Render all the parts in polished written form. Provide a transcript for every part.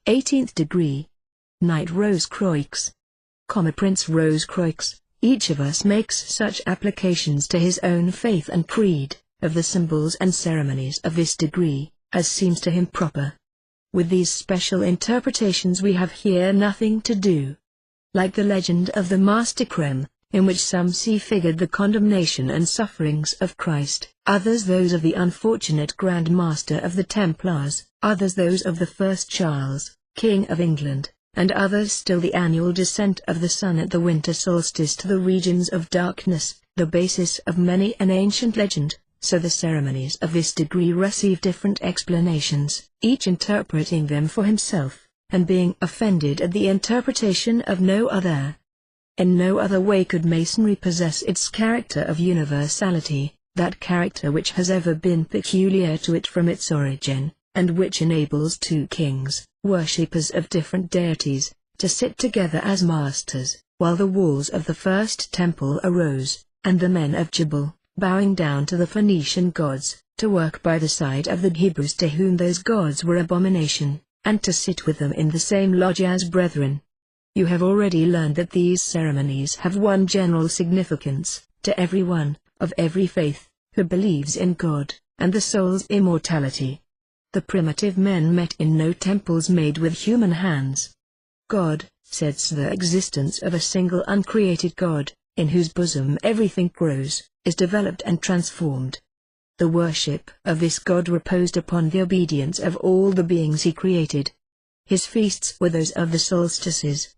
18th degree. Knight Rose CROIX. Prince Rose CROIX. Each of us makes such applications to his own faith and creed, of the symbols and ceremonies of this degree, as seems to him proper. With these special interpretations we have here nothing to do. Like the legend of the Master Creme, in which some see figured the condemnation and sufferings of Christ, others those of the unfortunate Grand Master of the Templars, others those of the first Charles, King of England, and others still the annual descent of the sun at the winter solstice to the regions of darkness, the basis of many an ancient legend. So the ceremonies of this degree receive different explanations, each interpreting them for himself, and being offended at the interpretation of no other. In no other way could Masonry possess its character of universality, that character which has ever been peculiar to it from its origin, and which enables two kings, worshippers of different deities, to sit together as masters, while the walls of the first temple arose, and the men of Jebel, bowing down to the Phoenician gods, to work by the side of the Hebrews to whom those gods were abomination, and to sit with them in the same lodge as brethren. You have already learned that these ceremonies have one general significance, to everyone, of every faith, who believes in God, and the soul's immortality. The primitive men met in no temples made with human hands. God, says the existence of a single uncreated God, in whose bosom everything grows, is developed and transformed. The worship of this God reposed upon the obedience of all the beings he created. His feasts were those of the solstices.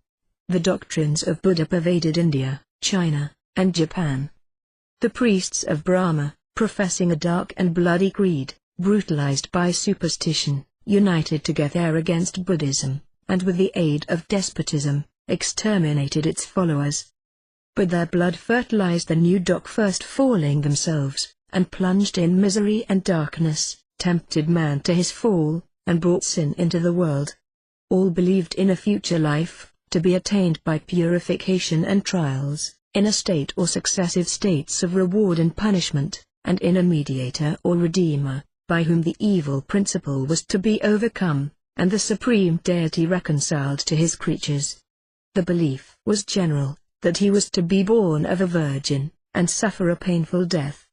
The doctrines of Buddha pervaded India, China, and Japan. The priests of Brahma, professing a dark and bloody creed, brutalized by superstition, united together against Buddhism, and with the aid of despotism, exterminated its followers. But their blood fertilized the new doc first falling themselves, and plunged in misery and darkness, tempted man to his fall, and brought sin into the world. All believed in a future life, to be attained by purification and trials, in a state or successive states of reward and punishment, and in a mediator or redeemer, by whom the evil principle was to be overcome, and the supreme deity reconciled to his creatures. The belief was general, that he was to be born of a virgin, and suffer a painful death.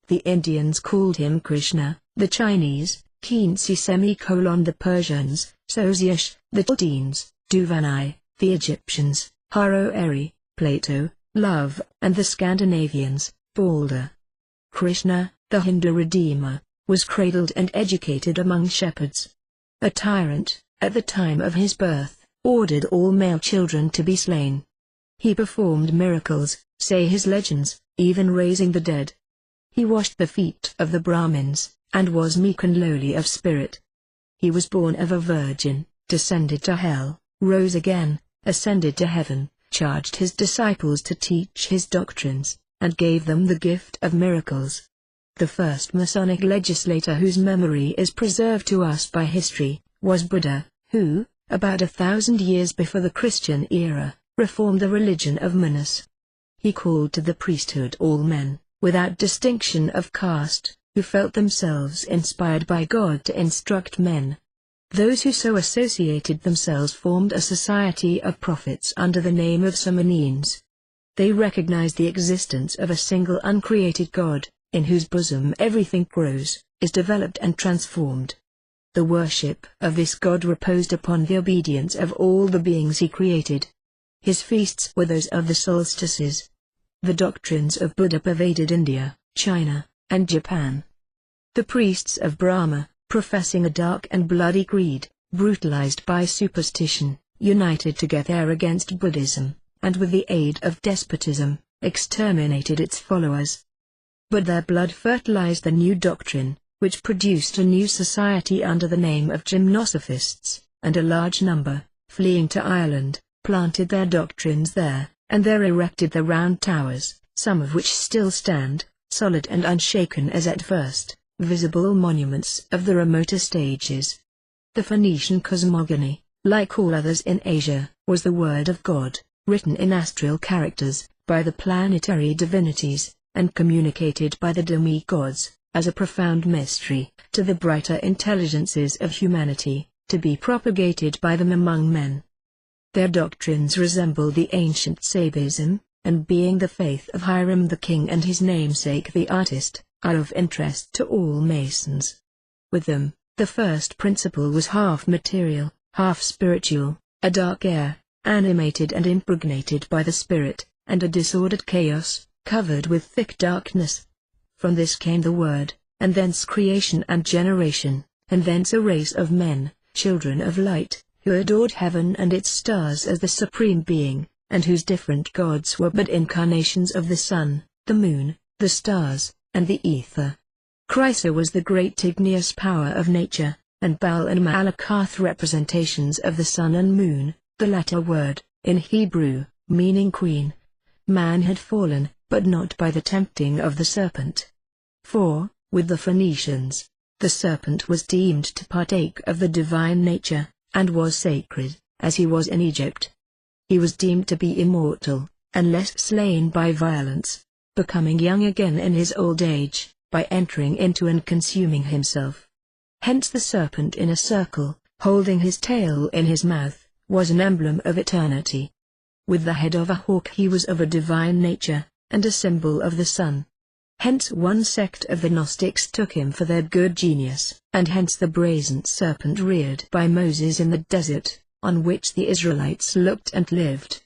The Indians called him Krishna, the Chinese, Khinsi the Persians, Sosiash, the Chaldeans, Duvanai, the Egyptians, Haroeri, Plato, Love, and the Scandinavians, Balder. Krishna, the Hindu Redeemer, was cradled and educated among shepherds. A tyrant, at the time of his birth, ordered all male children to be slain. He performed miracles, say his legends, even raising the dead. He washed the feet of the Brahmins, and was meek and lowly of spirit. He was born of a virgin, descended to hell, rose again, ascended to heaven, charged his disciples to teach his doctrines, and gave them the gift of miracles. The first Masonic legislator whose memory is preserved to us by history, was Buddha, who, about 1,000 years before the Christian era, reformed the religion of Manas. He called to the priesthood all men, without distinction of caste, who felt themselves inspired by God to instruct men. Those who so associated themselves formed a society of prophets under the name of Samaneans. They recognized the existence of a single uncreated God, in whose bosom everything grows, is developed and transformed. The worship of this God reposed upon the obedience of all the beings he created. His feasts were those of the solstices. The doctrines of Buddha pervaded India, China, and Japan. The priests of Brahma, professing a dark and bloody creed, brutalized by superstition, united together against Buddhism, and with the aid of despotism, exterminated its followers. But their blood fertilized the new doctrine, which produced a new society under the name of Gymnosophists, and a large number, fleeing to Ireland, planted their doctrines there, and there erected the round towers, some of which still stand, solid and unshaken as at first, visible monuments of the remotest ages. The Phoenician cosmogony, like all others in Asia, was the word of God, written in astral characters, by the planetary divinities, and communicated by the demigods, as a profound mystery, to the brighter intelligences of humanity, to be propagated by them among men. Their doctrines resemble the ancient Sabism, and being the faith of Hiram the king and his namesake the artist, are of interest to all Masons. With them, the first principle was half material, half spiritual, a dark air, animated and impregnated by the spirit, and a disordered chaos, covered with thick darkness. From this came the word, and thence creation and generation, and thence a race of men, children of light, who adored heaven and its stars as the supreme being, and whose different gods were but incarnations of the sun, the moon, the stars, and the ether. Chrysa was the great igneous power of nature, and Baal and Malakath representations of the sun and moon, the latter word, in Hebrew, meaning queen. Man had fallen, but not by the tempting of the serpent. For, with the Phoenicians, the serpent was deemed to partake of the divine nature, and was sacred, as he was in Egypt. He was deemed to be immortal, unless slain by violence, becoming young again in his old age, by entering into and consuming himself. Hence the serpent in a circle, holding his tail in his mouth, was an emblem of eternity. With the head of a hawk he was of a divine nature, and a symbol of the sun. Hence one sect of the Gnostics took him for their good genius, and hence the brazen serpent reared by Moses in the desert, on which the Israelites looked and lived.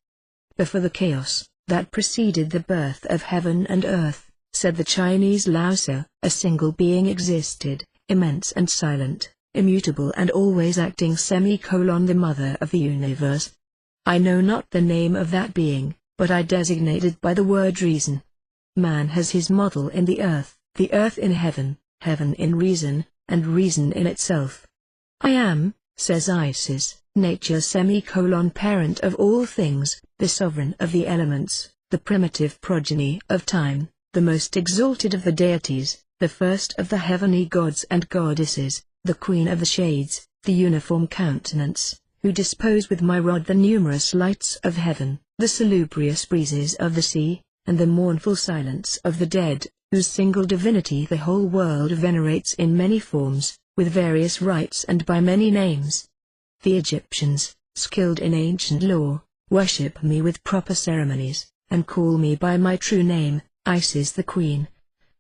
Before the chaos that preceded the birth of heaven and earth, said the Chinese Lao Tzu, a single being existed, immense and silent, immutable and always acting the mother of the universe. I know not the name of that being, but I designate it by the word reason. Man has his model in the earth in heaven, heaven in reason, and reason in itself. I am, says Isis, nature parent of all things, the sovereign of the elements, the primitive progeny of time, the most exalted of the deities, the first of the heavenly gods and goddesses, the queen of the shades, the uniform countenance, who dispose with my rod the numerous lights of heaven, the salubrious breezes of the sea, and the mournful silence of the dead, whose single divinity the whole world venerates in many forms, with various rites and by many names. The Egyptians, skilled in ancient lore, worship me with proper ceremonies, and call me by my true name, Isis the Queen.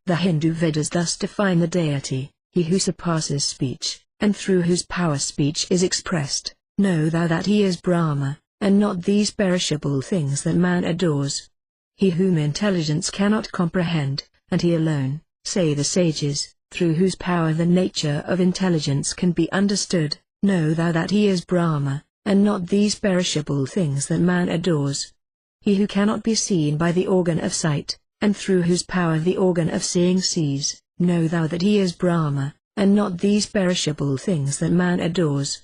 The Hindu Vedas thus define the deity, he who surpasses speech, and through whose power speech is expressed. Know thou that he is Brahma, and not these perishable things that man adores. He whom intelligence cannot comprehend, and he alone, say the sages, through whose power the nature of intelligence can be understood. Know thou that he is Brahma, and not these perishable things that man adores. He who cannot be seen by the organ of sight, and through whose power the organ of seeing sees. Know thou that he is Brahma, and not these perishable things that man adores.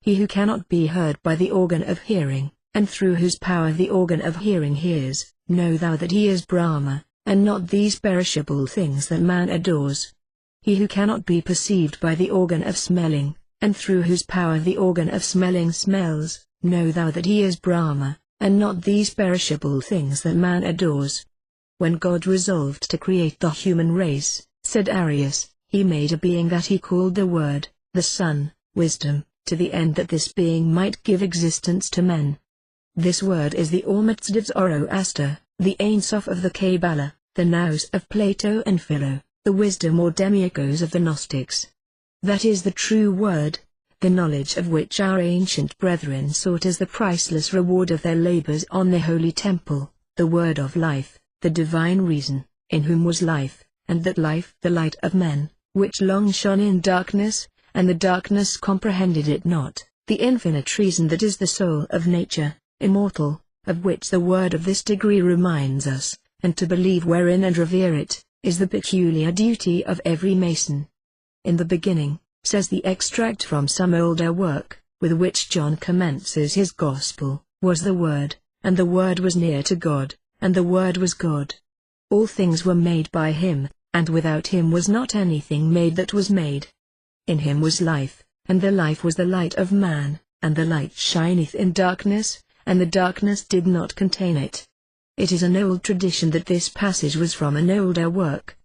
He who cannot be heard by the organ of hearing, and through whose power the organ of hearing hears. Know thou that he is Brahma, and not these perishable things that man adores. He who cannot be perceived by the organ of smelling, and through whose power the organ of smelling smells. Know thou that he is Brahma, and not these perishable things that man adores. When God resolved to create the human race, said Arius, he made a being that he called the Word, the Son, Wisdom, to the end that this being might give existence to men. This word is the Ormatzd of Zoroaster, the Ein Sof of the Kabbalah, the Nous of Plato and Philo, the wisdom or demiurgos of the Gnostics. That is the true word, the knowledge of which our ancient brethren sought as the priceless reward of their labors on the holy temple, the word of life, the divine reason, in whom was life, and that life the light of men, which long shone in darkness, and the darkness comprehended it not, the infinite reason that is the soul of nature, immortal, of which the word of this degree reminds us, and to believe wherein and revere it, is the peculiar duty of every Mason. In the beginning, says the extract from some older work, with which John commences his Gospel, was the Word, and the Word was near to God, and the Word was God. All things were made by him, and without him was not anything made that was made. In him was life, and the life was the light of man, and the light shineth in darkness, and the darkness did not contain it. It is an old tradition that this passage was from an older work.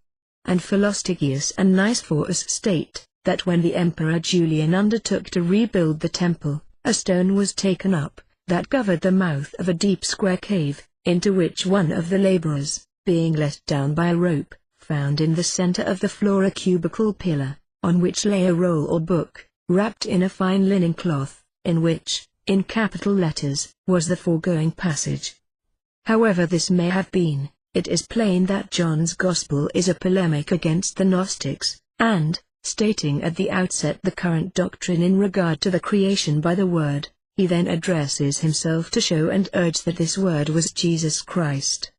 And Philostygius and Nicephorus state, that when the Emperor Julian undertook to rebuild the temple, a stone was taken up, that covered the mouth of a deep square cave, into which one of the laborers, being let down by a rope, found in the center of the floor a cubical pillar, on which lay a roll or book, wrapped in a fine linen cloth, in which, in capital letters, was the foregoing passage. However this may have been, it is plain that John's Gospel is a polemic against the Gnostics, and, stating at the outset the current doctrine in regard to the creation by the Word, he then addresses himself to show and urge that this Word was Jesus Christ.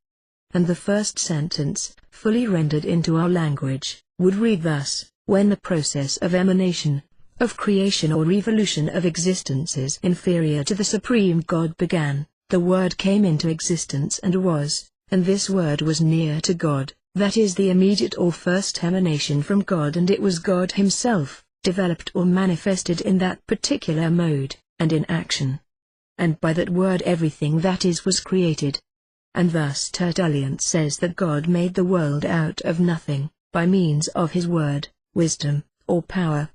And the first sentence, fully rendered into our language, would read thus: when the process of emanation, of creation or evolution of existences inferior to the Supreme God began, the Word came into existence and was, and this Word was near to God, that is the immediate or first emanation from God, and it was God Himself, developed or manifested in that particular mode, and in action. And by that Word everything that is was created. And thus Tertullian says that God made the world out of nothing, by means of His Word, wisdom, or power.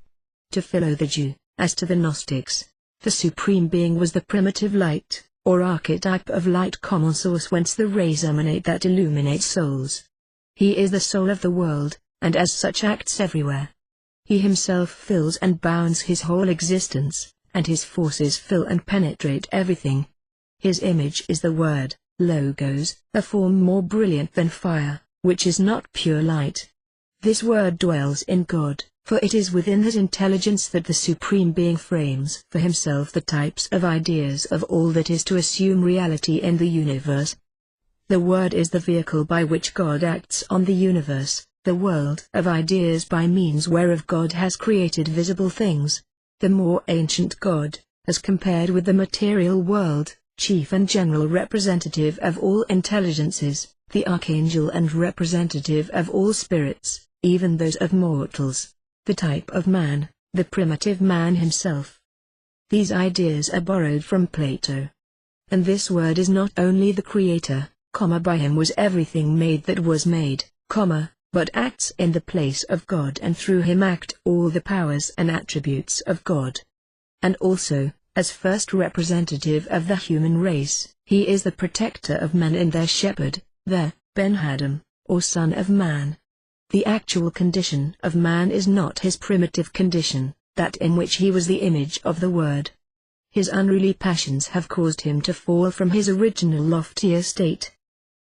To Philo the Jew, as to the Gnostics, the Supreme Being was the primitive light, or archetype of light, common source whence the rays emanate that illuminate souls. He is the soul of the world, and as such acts everywhere. He himself fills and bounds his whole existence, and his forces fill and penetrate everything. His image is the Word, Logos, a form more brilliant than fire, which is not pure light. This Word dwells in God, for it is within that intelligence that the Supreme Being frames for himself the types of ideas of all that is to assume reality in the universe. The Word is the vehicle by which God acts on the universe, the world of ideas by means whereof God has created visible things. The more ancient God, as compared with the material world, chief and general representative of all intelligences, the archangel and representative of all spirits, even those of mortals, the type of man, the primitive man himself. These ideas are borrowed from Plato. And this Word is not only the Creator, by him was everything made that was made, but acts in the place of God, and through him act all the powers and attributes of God. And also, as first representative of the human race, he is the protector of men and their shepherd, the Ben-Hadam, or Son of Man. The actual condition of man is not his primitive condition, that in which he was the image of the Word. His unruly passions have caused him to fall from his original loftier state.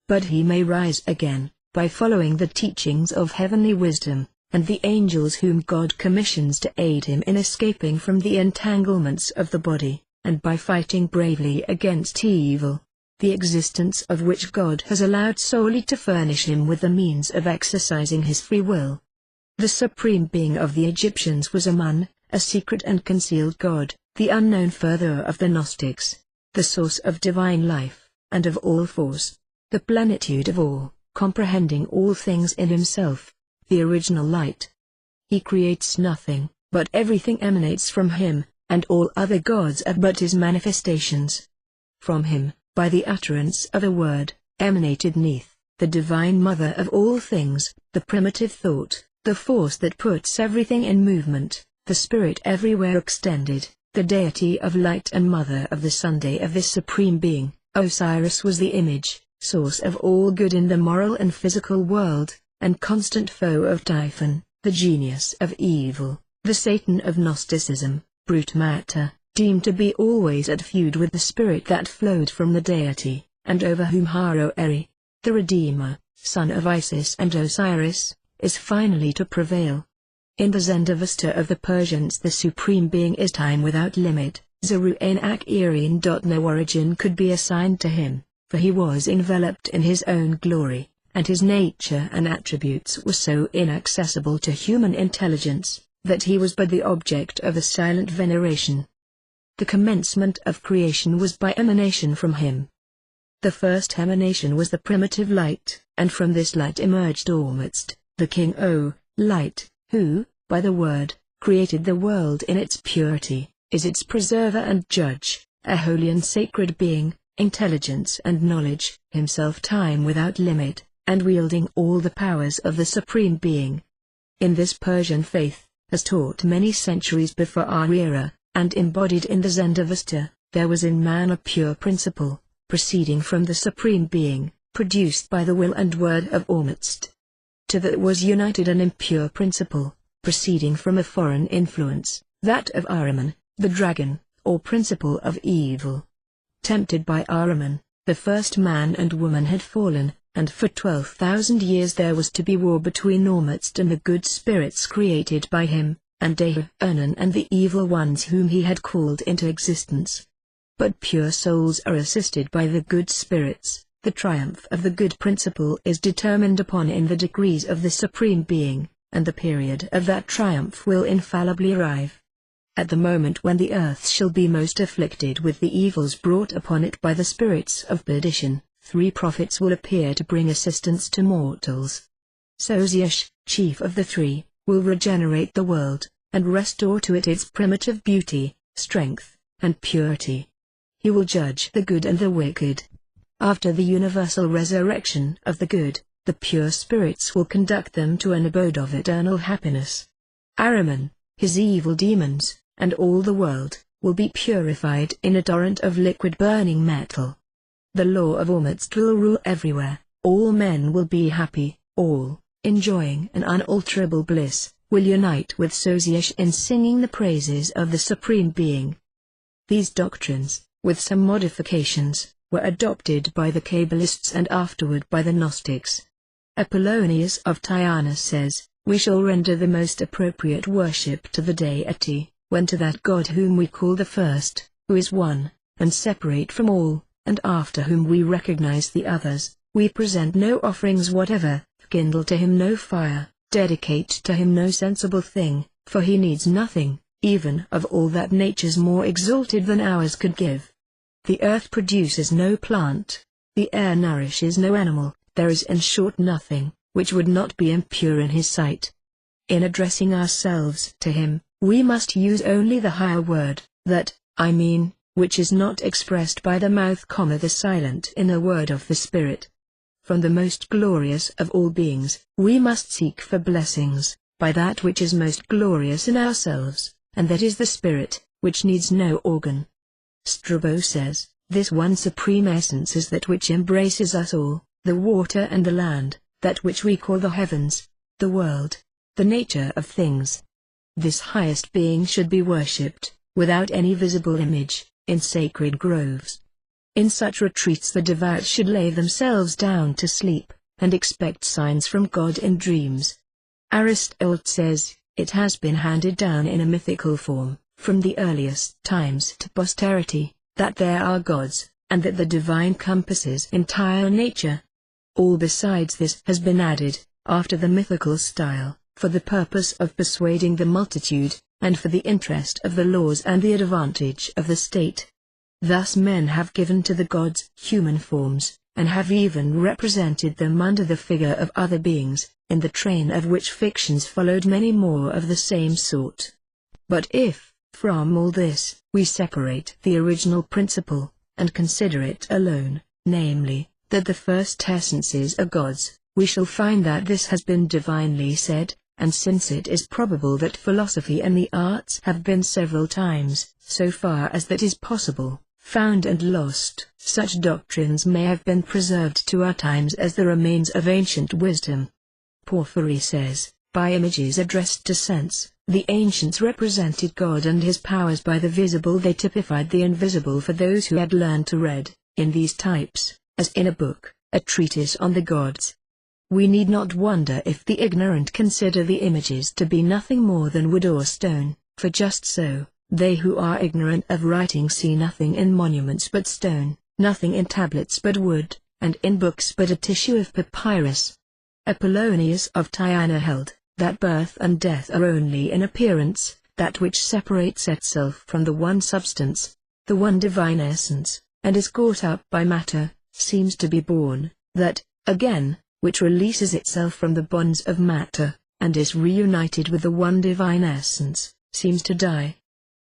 But he may rise again, by following the teachings of heavenly wisdom, and the angels whom God commissions to aid him in escaping from the entanglements of the body, and by fighting bravely against evil, the existence of which God has allowed solely to furnish him with the means of exercising his free will. The Supreme Being of the Egyptians was Amun, a secret and concealed God, the unknown further of the Gnostics, the source of divine life, and of all force, the plenitude of all, comprehending all things in himself, the original light. He creates nothing, but everything emanates from him, and all other gods are but his manifestations. From him, by the utterance of a word, emanated Neith, the divine mother of all things, the primitive thought, the force that puts everything in movement, the spirit everywhere extended, the deity of light and mother of the Sunday of this Supreme Being. Osiris was the image, source of all good in the moral and physical world, and constant foe of Typhon, the genius of evil, the Satan of Gnosticism, brute matter, deemed to be always at feud with the spirit that flowed from the deity, and over whom Haroeri, the Redeemer, son of Isis and Osiris, is finally to prevail. In the Zendavesta of the Persians the Supreme Being is time without limit. Zeruanak no origin could be assigned to him, for he was enveloped in his own glory, and his nature and attributes were so inaccessible to human intelligence, that he was but the object of a silent veneration. The commencement of creation was by emanation from him. The first emanation was the primitive light, and from this light emerged Ormuzd, the King O, light, who, by the Word, created the world in its purity, is its preserver and judge, a holy and sacred being, intelligence and knowledge, himself time without limit, and wielding all the powers of the Supreme Being. In this Persian faith, as taught many centuries before our era, and embodied in the Zendavesta, there was in man a pure principle, proceeding from the Supreme Being, produced by the will and word of Ormuzd. To that was united an impure principle, proceeding from a foreign influence, that of Ahriman, the dragon, or principle of evil. Tempted by Ahriman, the first man and woman had fallen, and for 12,000 years there was to be war between Ormuzd and the good spirits created by him, and Enan and the evil ones whom he had called into existence. But pure souls are assisted by the good spirits. The triumph of the good principle is determined upon in the decrees of the Supreme Being, and the period of that triumph will infallibly arrive. At the moment when the earth shall be most afflicted with the evils brought upon it by the spirits of perdition, 3 prophets will appear to bring assistance to mortals. Sosius, chief of the 3, will regenerate the world, and restore to it its primitive beauty, strength, and purity. He will judge the good and the wicked. After the universal resurrection of the good, the pure spirits will conduct them to an abode of eternal happiness. Ahriman, his evil demons, and all the world, will be purified in a torrent of liquid burning metal. The law of Ormuzd will rule everywhere, all men will be happy, all, enjoying an unalterable bliss, will unite with Sosius in singing the praises of the Supreme Being. These doctrines, with some modifications, were adopted by the Kabbalists and afterward by the Gnostics. Apollonius of Tyana says, "We shall render the most appropriate worship to the deity, when to that God whom we call the first, who is one, and separate from all, and after whom we recognize the others, we present no offerings whatever, kindle to him no fire, dedicate to him no sensible thing, for he needs nothing, even of all that natures more exalted than ours could give. The earth produces no plant, the air nourishes no animal, there is in short nothing, which would not be impure in his sight. In addressing ourselves to him, we must use only the higher word, that, I mean, which is not expressed by the mouth, the silent inner word of the Spirit. From the most glorious of all beings, we must seek for blessings, by that which is most glorious in ourselves, and that is the Spirit, which needs no organ." Strabo says, "This one supreme essence is that which embraces us all, the water and the land, that which we call the heavens, the world, the nature of things. This highest being should be worshipped, without any visible image, in sacred groves. In such retreats the devout should lay themselves down to sleep, and expect signs from God in dreams." Aristotle says, "It has been handed down in a mythical form, from the earliest times to posterity, that there are gods, and that the divine compasses entire nature. All besides this has been added, after the mythical style, for the purpose of persuading the multitude, and for the interest of the laws and the advantage of the state. Thus men have given to the gods human forms, and have even represented them under the figure of other beings, in the train of which fictions followed many more of the same sort. But if, from all this, we separate the original principle, and consider it alone, namely, that the first essences are gods, we shall find that this has been divinely said, and since it is probable that philosophy and the arts have been several times, so far as that is possible, found and lost, such doctrines may have been preserved to our times as the remains of ancient wisdom." Porphyry says, "By images addressed to sense, the ancients represented God and his powers. By the visible they typified the invisible for those who had learned to read, in these types, as in a book, a treatise on the gods. We need not wonder if the ignorant consider the images to be nothing more than wood or stone, for just so, they who are ignorant of writing see nothing in monuments but stone, nothing in tablets but wood, and in books but a tissue of papyrus." Apollonius of Tyana held, that birth and death are only in appearance, that which separates itself from the one substance, the one divine essence, and is caught up by matter, seems to be born, that, again, which releases itself from the bonds of matter, and is reunited with the one divine essence, seems to die.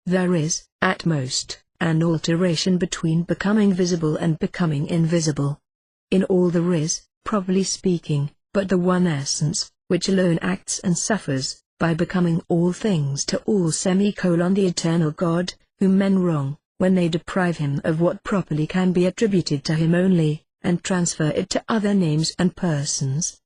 There is, at most, an alteration between becoming visible and becoming invisible. In all there is, properly speaking, but the one essence, which alone acts and suffers, by becoming all things to all. The eternal God, whom men wrong, when they deprive him of what properly can be attributed to him only, and transfer it to other names and persons.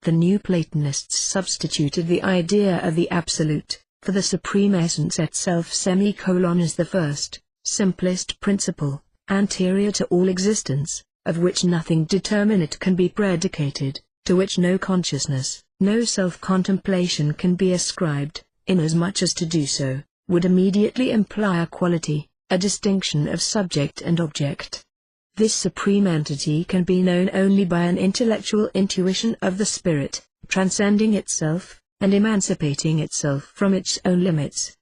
The New Platonists substituted the idea of the Absolute, for the Supreme Essence itself. As the first, simplest principle, anterior to all existence, of which nothing determinate can be predicated, to which no consciousness, no self-contemplation can be ascribed, inasmuch as to do so would immediately imply a quality, a distinction of subject and object. This supreme entity can be known only by an intellectual intuition of the spirit, transcending itself, and emancipating itself from its own limits.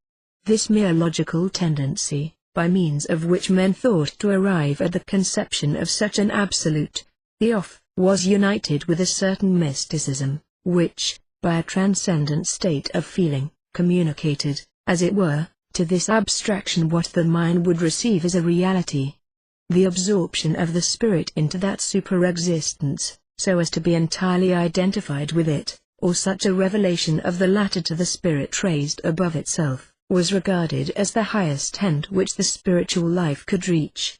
This mere logical tendency, by means of which men thought to arrive at the conception of such an absolute, theos, was united with a certain mysticism, which, by a transcendent state of feeling, communicated, as it were, to this abstraction what the mind would receive as a reality. The absorption of the spirit into that super-existence, so as to be entirely identified with it, or such a revelation of the latter to the spirit raised above itself, was regarded as the highest end which the spiritual life could reach.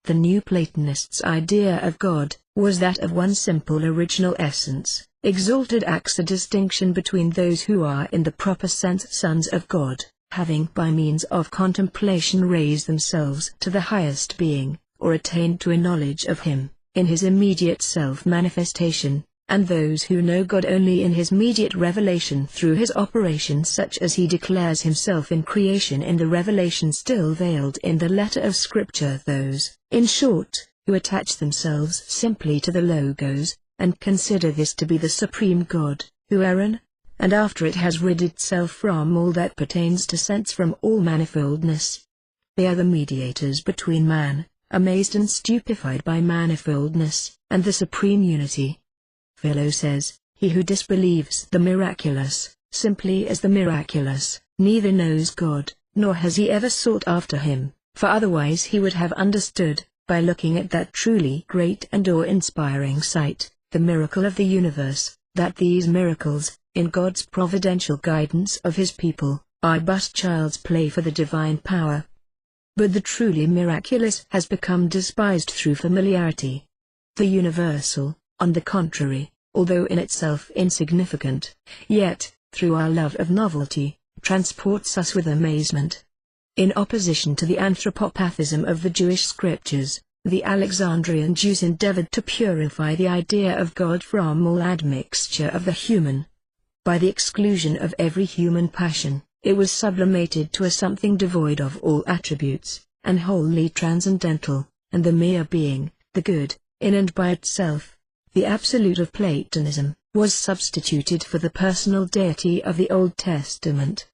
The New Platonists' idea of God was that of one simple original essence, exalted acts a distinction between those who are in the proper sense sons of God, having by means of contemplation raised themselves to the highest being, or attained to a knowledge of him, in his immediate self-manifestation, and those who know God only in his immediate revelation through his operation such as he declares himself in creation in the revelation still veiled in the letter of Scripture. Those, in short, who attach themselves simply to the Logos, and consider this to be the supreme God, who in, and after it has rid itself from all that pertains to sense, from all manifoldness. They are the mediators between man, amazed and stupefied by manifoldness, and the supreme unity. Philo says, he who disbelieves the miraculous, simply as the miraculous, neither knows God, nor has he ever sought after him, for otherwise he would have understood, by looking at that truly great and awe-inspiring sight, the miracle of the universe, that these miracles, in God's providential guidance of his people, are but child's play for the divine power. But the truly miraculous has become despised through familiarity. The universal, on the contrary, although in itself insignificant, yet, through our love of novelty, transports us with amazement. In opposition to the anthropopathism of the Jewish scriptures, the Alexandrian Jews endeavored to purify the idea of God from all admixture of the human. By the exclusion of every human passion, it was sublimated to a something devoid of all attributes, and wholly transcendental, and the mere being, the good, in and by itself. The absolute of Platonism was substituted for the personal deity of the Old Testament.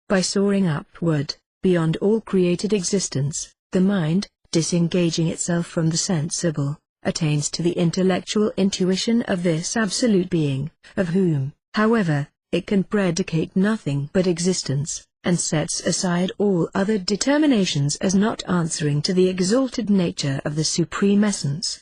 By soaring upward, beyond all created existence, the mind, disengaging itself from the sensible, attains to the intellectual intuition of this absolute being, of whom, however, it can predicate nothing but existence, and sets aside all other determinations as not answering to the exalted nature of the supreme essence.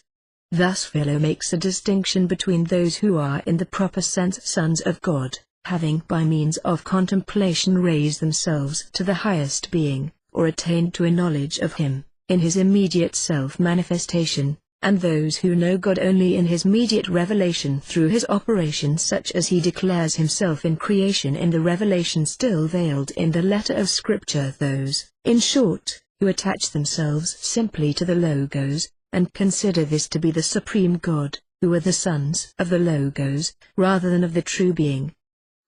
Thus Philo makes a distinction between those who are in the proper sense sons of God, having by means of contemplation raised themselves to the highest being, or attained to a knowledge of him, in his immediate self-manifestation, and those who know God only in his immediate revelation through his operation such as he declares himself in creation in the revelation still veiled in the letter of Scripture. Those, in short, who attach themselves simply to the Logos, and consider this to be the supreme God, who are the sons of the Logos, rather than of the true being.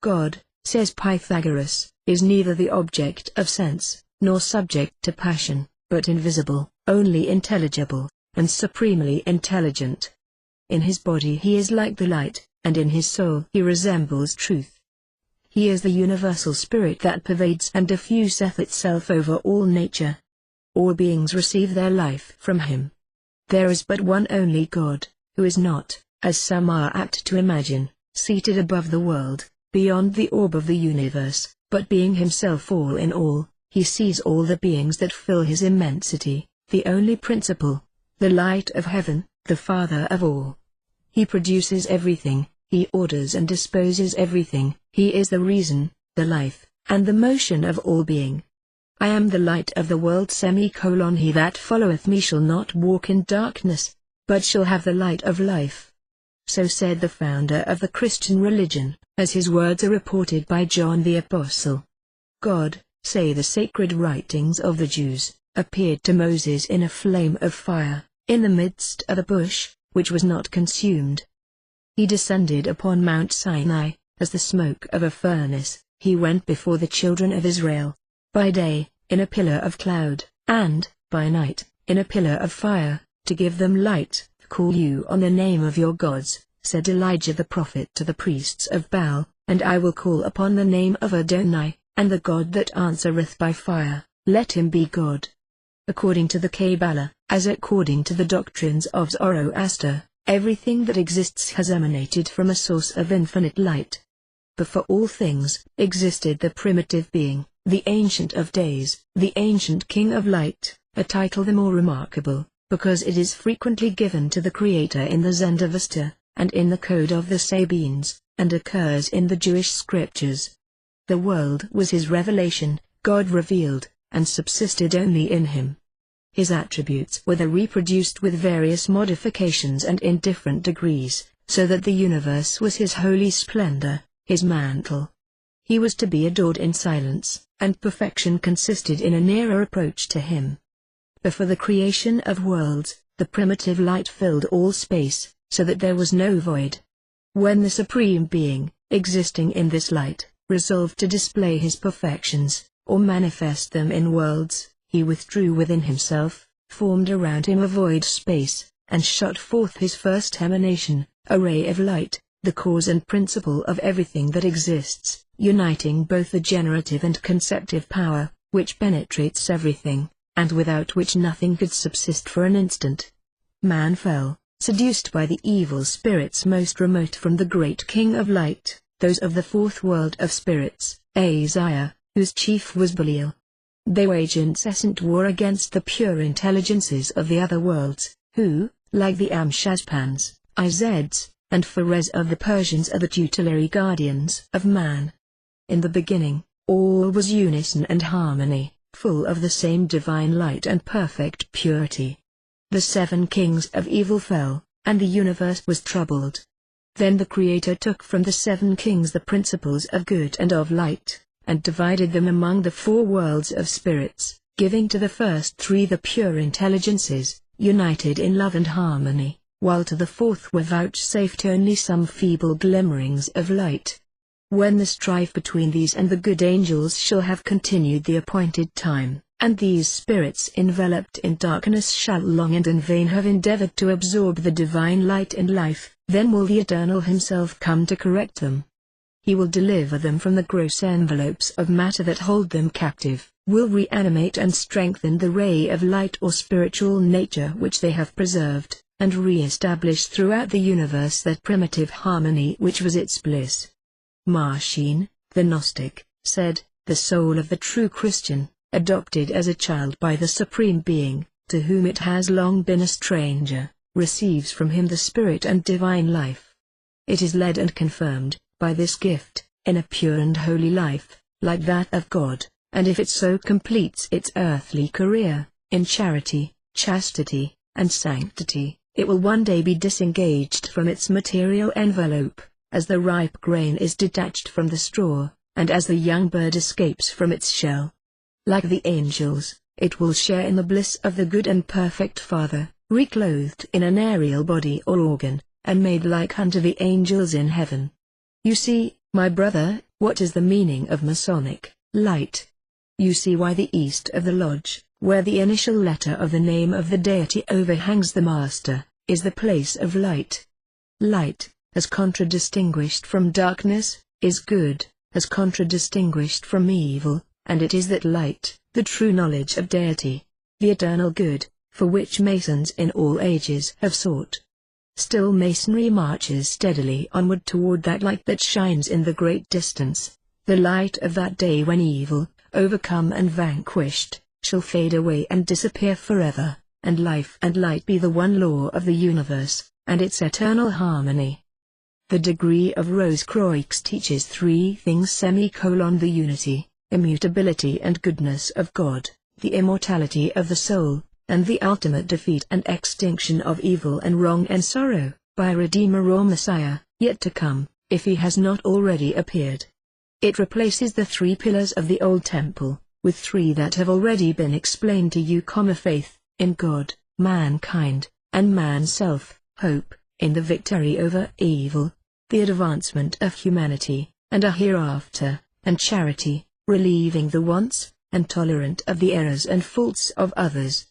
God, says Pythagoras, is neither the object of sense, nor subject to passion, but invisible, only intelligible, and supremely intelligent. In his body he is like the light, and in his soul he resembles truth. He is the universal spirit that pervades and diffuseth itself over all nature. All beings receive their life from him. There is but one only God, who is not, as some are apt to imagine, seated above the world, beyond the orb of the universe, but being himself all in all, he sees all the beings that fill his immensity, the only principle, the light of heaven, the Father of all. He produces everything, he orders and disposes everything, he is the reason, the life, and the motion of all being. I am the light of the world. He that followeth me shall not walk in darkness, but shall have the light of life. So said the founder of the Christian religion, as his words are reported by John the Apostle. God, say the sacred writings of the Jews, appeared to Moses in a flame of fire, in the midst of a bush, which was not consumed. He descended upon Mount Sinai, as the smoke of a furnace. He went before the children of Israel, by day, in a pillar of cloud, and, by night, in a pillar of fire, to give them light. Call you on the name of your gods, said Elijah the prophet to the priests of Baal, and I will call upon the name of Adonai, and the God that answereth by fire, let him be God. According to the Kabbalah, as according to the doctrines of Zoroaster, everything that exists has emanated from a source of infinite light. Before all things, existed the primitive being, the Ancient of Days, the Ancient King of Light, a title the more remarkable, because it is frequently given to the Creator in the Zend-Avesta, and in the Code of the Sabines, and occurs in the Jewish scriptures. The world was his revelation, God revealed, and subsisted only in him. His attributes were reproduced with various modifications and in different degrees, so that the universe was his holy splendor, his mantle. He was to be adored in silence, and perfection consisted in a nearer approach to him. Before the creation of worlds, the primitive light filled all space, so that there was no void. When the Supreme Being, existing in this light, resolved to display his perfections, or manifest them in worlds, he withdrew within himself, formed around him a void space, and shot forth his first emanation, a ray of light, the cause and principle of everything that exists, uniting both the generative and conceptive power, which penetrates everything, and without which nothing could subsist for an instant. Man fell, seduced by the evil spirits most remote from the great King of Light, those of the fourth world of spirits, Aziah, whose chief was Belial. They wage incessant war against the pure intelligences of the other worlds, who, like the Amshazpans, Izeds, and Pharez of the Persians, are the tutelary guardians of man. In the beginning, all was unison and harmony, full of the same divine light and perfect purity. The 7 kings of evil fell, and the universe was troubled. Then the Creator took from the 7 kings the principles of good and of light, and divided them among the 4 worlds of spirits, giving to the first 3 the pure intelligences, united in love and harmony, while to the 4th were vouchsafed only some feeble glimmerings of light. When the strife between these and the good angels shall have continued the appointed time, and these spirits enveloped in darkness shall long and in vain have endeavored to absorb the divine light and life, then will the Eternal himself come to correct them. He will deliver them from the gross envelopes of matter that hold them captive, will reanimate and strengthen the ray of light or spiritual nature which they have preserved, and re-establish throughout the universe that primitive harmony which was its bliss. Marcion, the Gnostic, said, the soul of the true Christian, adopted as a child by the Supreme Being, to whom it has long been a stranger, receives from him the spirit and divine life. It is led and confirmed, by this gift, in a pure and holy life, like that of God, and if it so completes its earthly career, in charity, chastity, and sanctity, it will one day be disengaged from its material envelope, as the ripe grain is detached from the straw, and as the young bird escapes from its shell. Like the angels, it will share in the bliss of the good and perfect Father, reclothed in an aerial body or organ, and made like unto the angels in heaven. You see, my brother, what is the meaning of Masonic light. You see why the east of the lodge, where the initial letter of the name of the deity overhangs the master, is the place of light. Light, as contradistinguished from darkness, is good, as contradistinguished from evil, and it is that light, the true knowledge of deity, the eternal good, for which Masons in all ages have sought. Still Masonry marches steadily onward toward that light that shines in the great distance, the light of that day when evil, overcome and vanquished, shall fade away and disappear forever, and life and light be the one law of the universe, and its eternal harmony. The degree of Rose-Croix teaches three things: the unity, immutability and goodness of God, the immortality of the soul, and the ultimate defeat and extinction of evil and wrong and sorrow, by Redeemer or Messiah, yet to come, if he has not already appeared. It replaces the three pillars of the old temple, with three that have already been explained to you: faith, in God, mankind, and man's self, hope, in the victory over evil, the advancement of humanity, and a hereafter, and charity, relieving the wants, and tolerant of the errors and faults of others.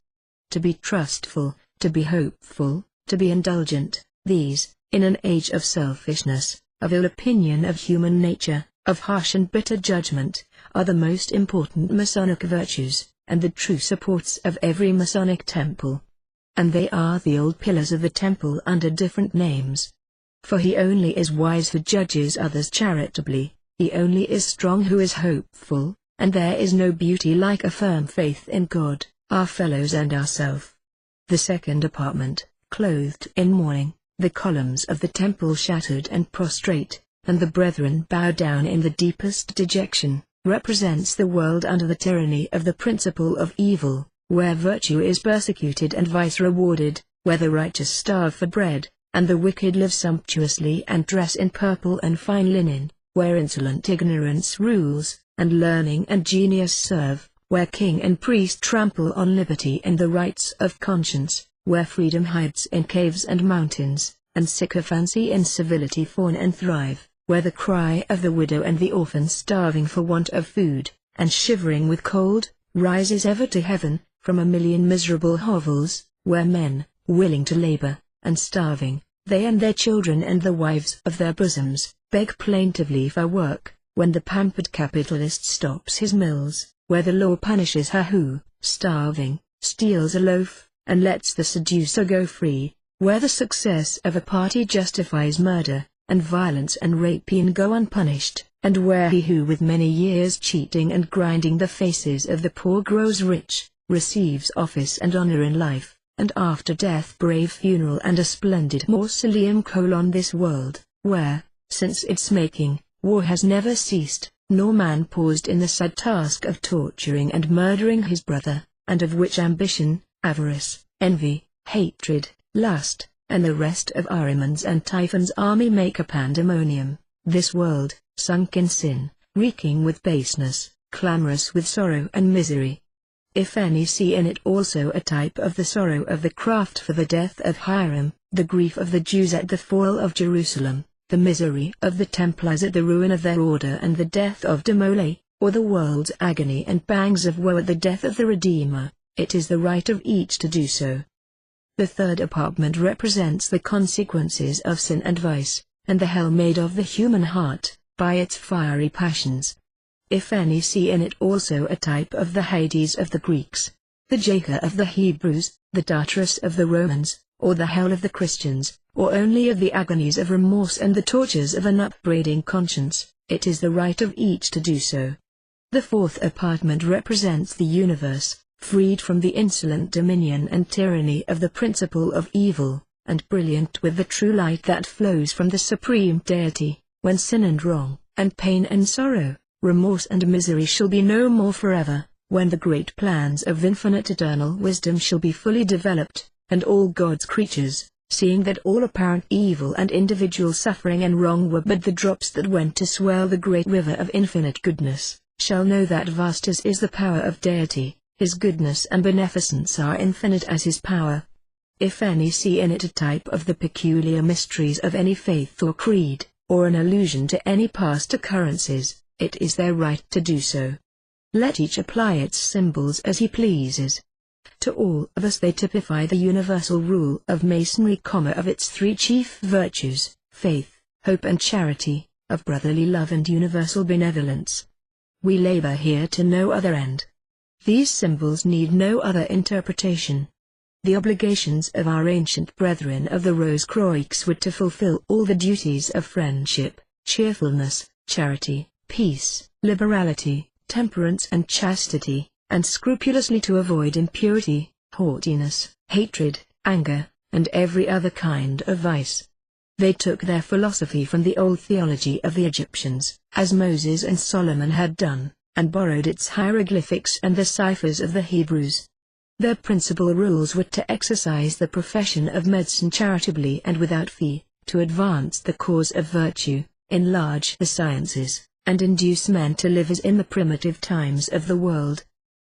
To be trustful, to be hopeful, to be indulgent, these, in an age of selfishness, of ill opinion of human nature, of harsh and bitter judgment, are the most important Masonic virtues, and the true supports of every Masonic temple. And they are the old pillars of the temple under different names. For he only is wise who judges others charitably, he only is strong who is hopeful, and there is no beauty like a firm faith in God, our fellows and ourself. The second apartment, clothed in mourning, the columns of the temple shattered and prostrate, and the brethren bow down in the deepest dejection, represents the world under the tyranny of the principle of evil, where virtue is persecuted and vice rewarded, where the righteous starve for bread, and the wicked live sumptuously and dress in purple and fine linen, where insolent ignorance rules, and learning and genius serve, where king and priest trample on liberty and the rights of conscience, where freedom hides in caves and mountains, and sycophancy and civility fawn and thrive, where the cry of the widow and the orphan starving for want of food, and shivering with cold, rises ever to heaven, from a million miserable hovels, where men, willing to labor, and starving, they and their children and the wives of their bosoms, beg plaintively for work, when the pampered capitalist stops his mills, where the law punishes her who, starving, steals a loaf, and lets the seducer go free, where the success of a party justifies murder, and violence and rapine go unpunished, and where he who with many years cheating and grinding the faces of the poor grows rich, receives office and honor in life, and after death brave funeral and a splendid mausoleum. This world, where, since its making, war has never ceased, nor man paused in the sad task of torturing and murdering his brother, and of which ambition, avarice, envy, hatred, lust, and the rest of Ahriman's and Typhon's army make a pandemonium, this world, sunk in sin, reeking with baseness, clamorous with sorrow and misery. If any see in it also a type of the sorrow of the craft for the death of Hiram, the grief of the Jews at the fall of Jerusalem, the misery of the Templars at the ruin of their order and the death of De Molay, or the world's agony and pangs of woe at the death of the Redeemer, it is the right of each to do so. The third apartment represents the consequences of sin and vice, and the hell made of the human heart, by its fiery passions. If any see in it also a type of the Hades of the Greeks, the Jahannam of the Hebrews, the Tartarus of the Romans, or the hell of the Christians, or only of the agonies of remorse and the tortures of an upbraiding conscience, it is the right of each to do so. The fourth apartment represents the universe, freed from the insolent dominion and tyranny of the principle of evil, and brilliant with the true light that flows from the supreme deity, when sin and wrong, and pain and sorrow, remorse and misery shall be no more forever, when the great plans of infinite eternal wisdom shall be fully developed, and all God's creatures, seeing that all apparent evil and individual suffering and wrong were but the drops that went to swell the great river of infinite goodness, shall know that vast as is the power of deity, his goodness and beneficence are infinite as his power. If any see in it a type of the peculiar mysteries of any faith or creed, or an allusion to any past occurrences, it is their right to do so. Let each apply its symbols as he pleases. To all of us they typify the universal rule of Masonry, of its three chief virtues, faith, hope and charity, of brotherly love and universal benevolence. We labor here to no other end. These symbols need no other interpretation. The obligations of our ancient brethren of the Rose-Croix were to fulfill all the duties of friendship, cheerfulness, charity, peace, liberality, temperance and chastity, and scrupulously to avoid impurity, haughtiness, hatred, anger, and every other kind of vice. They took their philosophy from the old theology of the Egyptians, as Moses and Solomon had done, and borrowed its hieroglyphics and the ciphers of the Hebrews. Their principal rules were to exercise the profession of medicine charitably and without fee, to advance the cause of virtue, enlarge the sciences, and induce men to live as in the primitive times of the world.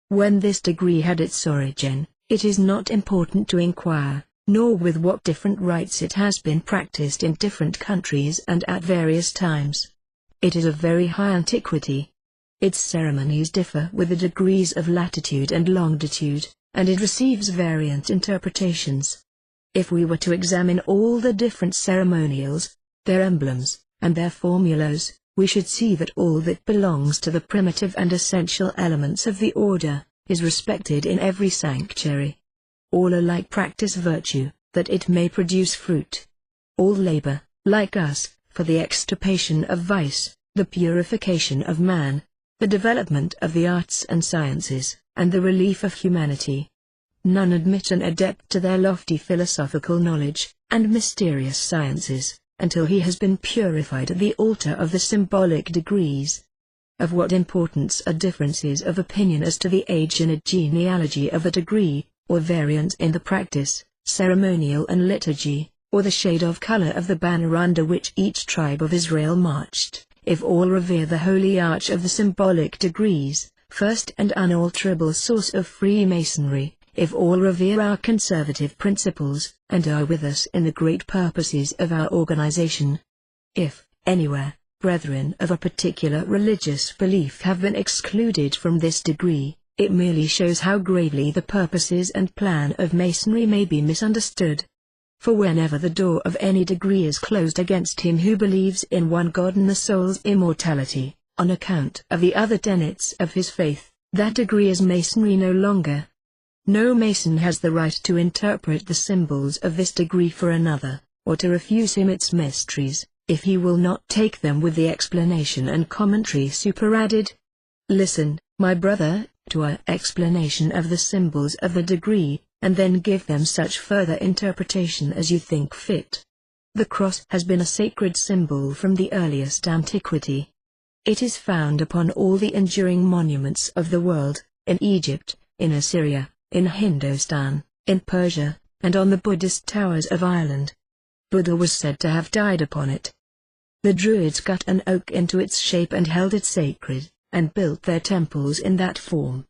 When this degree had its origin, it is not important to inquire, nor with what different rites it has been practiced in different countries and at various times. It is of very high antiquity. Its ceremonies differ with the degrees of latitude and longitude, and it receives variant interpretations. If we were to examine all the different ceremonials, their emblems, and their formulas, we should see that all that belongs to the primitive and essential elements of the order is respected in every sanctuary. All alike practice virtue, that it may produce fruit. All labor, like us, for the extirpation of vice, the purification of man, the development of the arts and sciences, and the relief of humanity. None admit an adept to their lofty philosophical knowledge, and mysterious sciences, until he has been purified at the altar of the symbolic degrees. Of what importance are differences of opinion as to the age and genealogy of a degree, or variance in the practice, ceremonial and liturgy, or the shade of color of the banner under which each tribe of Israel marched, if all revere the holy arch of the symbolic degrees, first and unalterable source of Freemasonry, if all revere our conservative principles, and are with us in the great purposes of our organization. If, anywhere, brethren of a particular religious belief have been excluded from this degree, it merely shows how gravely the purposes and plan of Masonry may be misunderstood. For whenever the door of any degree is closed against him who believes in one God and the soul's immortality, on account of the other tenets of his faith, that degree is Masonry no longer. No Mason has the right to interpret the symbols of this degree for another, or to refuse him its mysteries, if he will not take them with the explanation and commentary superadded. Listen, my brother, to our explanation of the symbols of the degree, and then give them such further interpretation as you think fit. The cross has been a sacred symbol from the earliest antiquity. It is found upon all the enduring monuments of the world, in Egypt, in Assyria, in Hindustan, in Persia, and on the Buddhist towers of Ireland. Buddha was said to have died upon it. The Druids cut an oak into its shape and held it sacred, and built their temples in that form.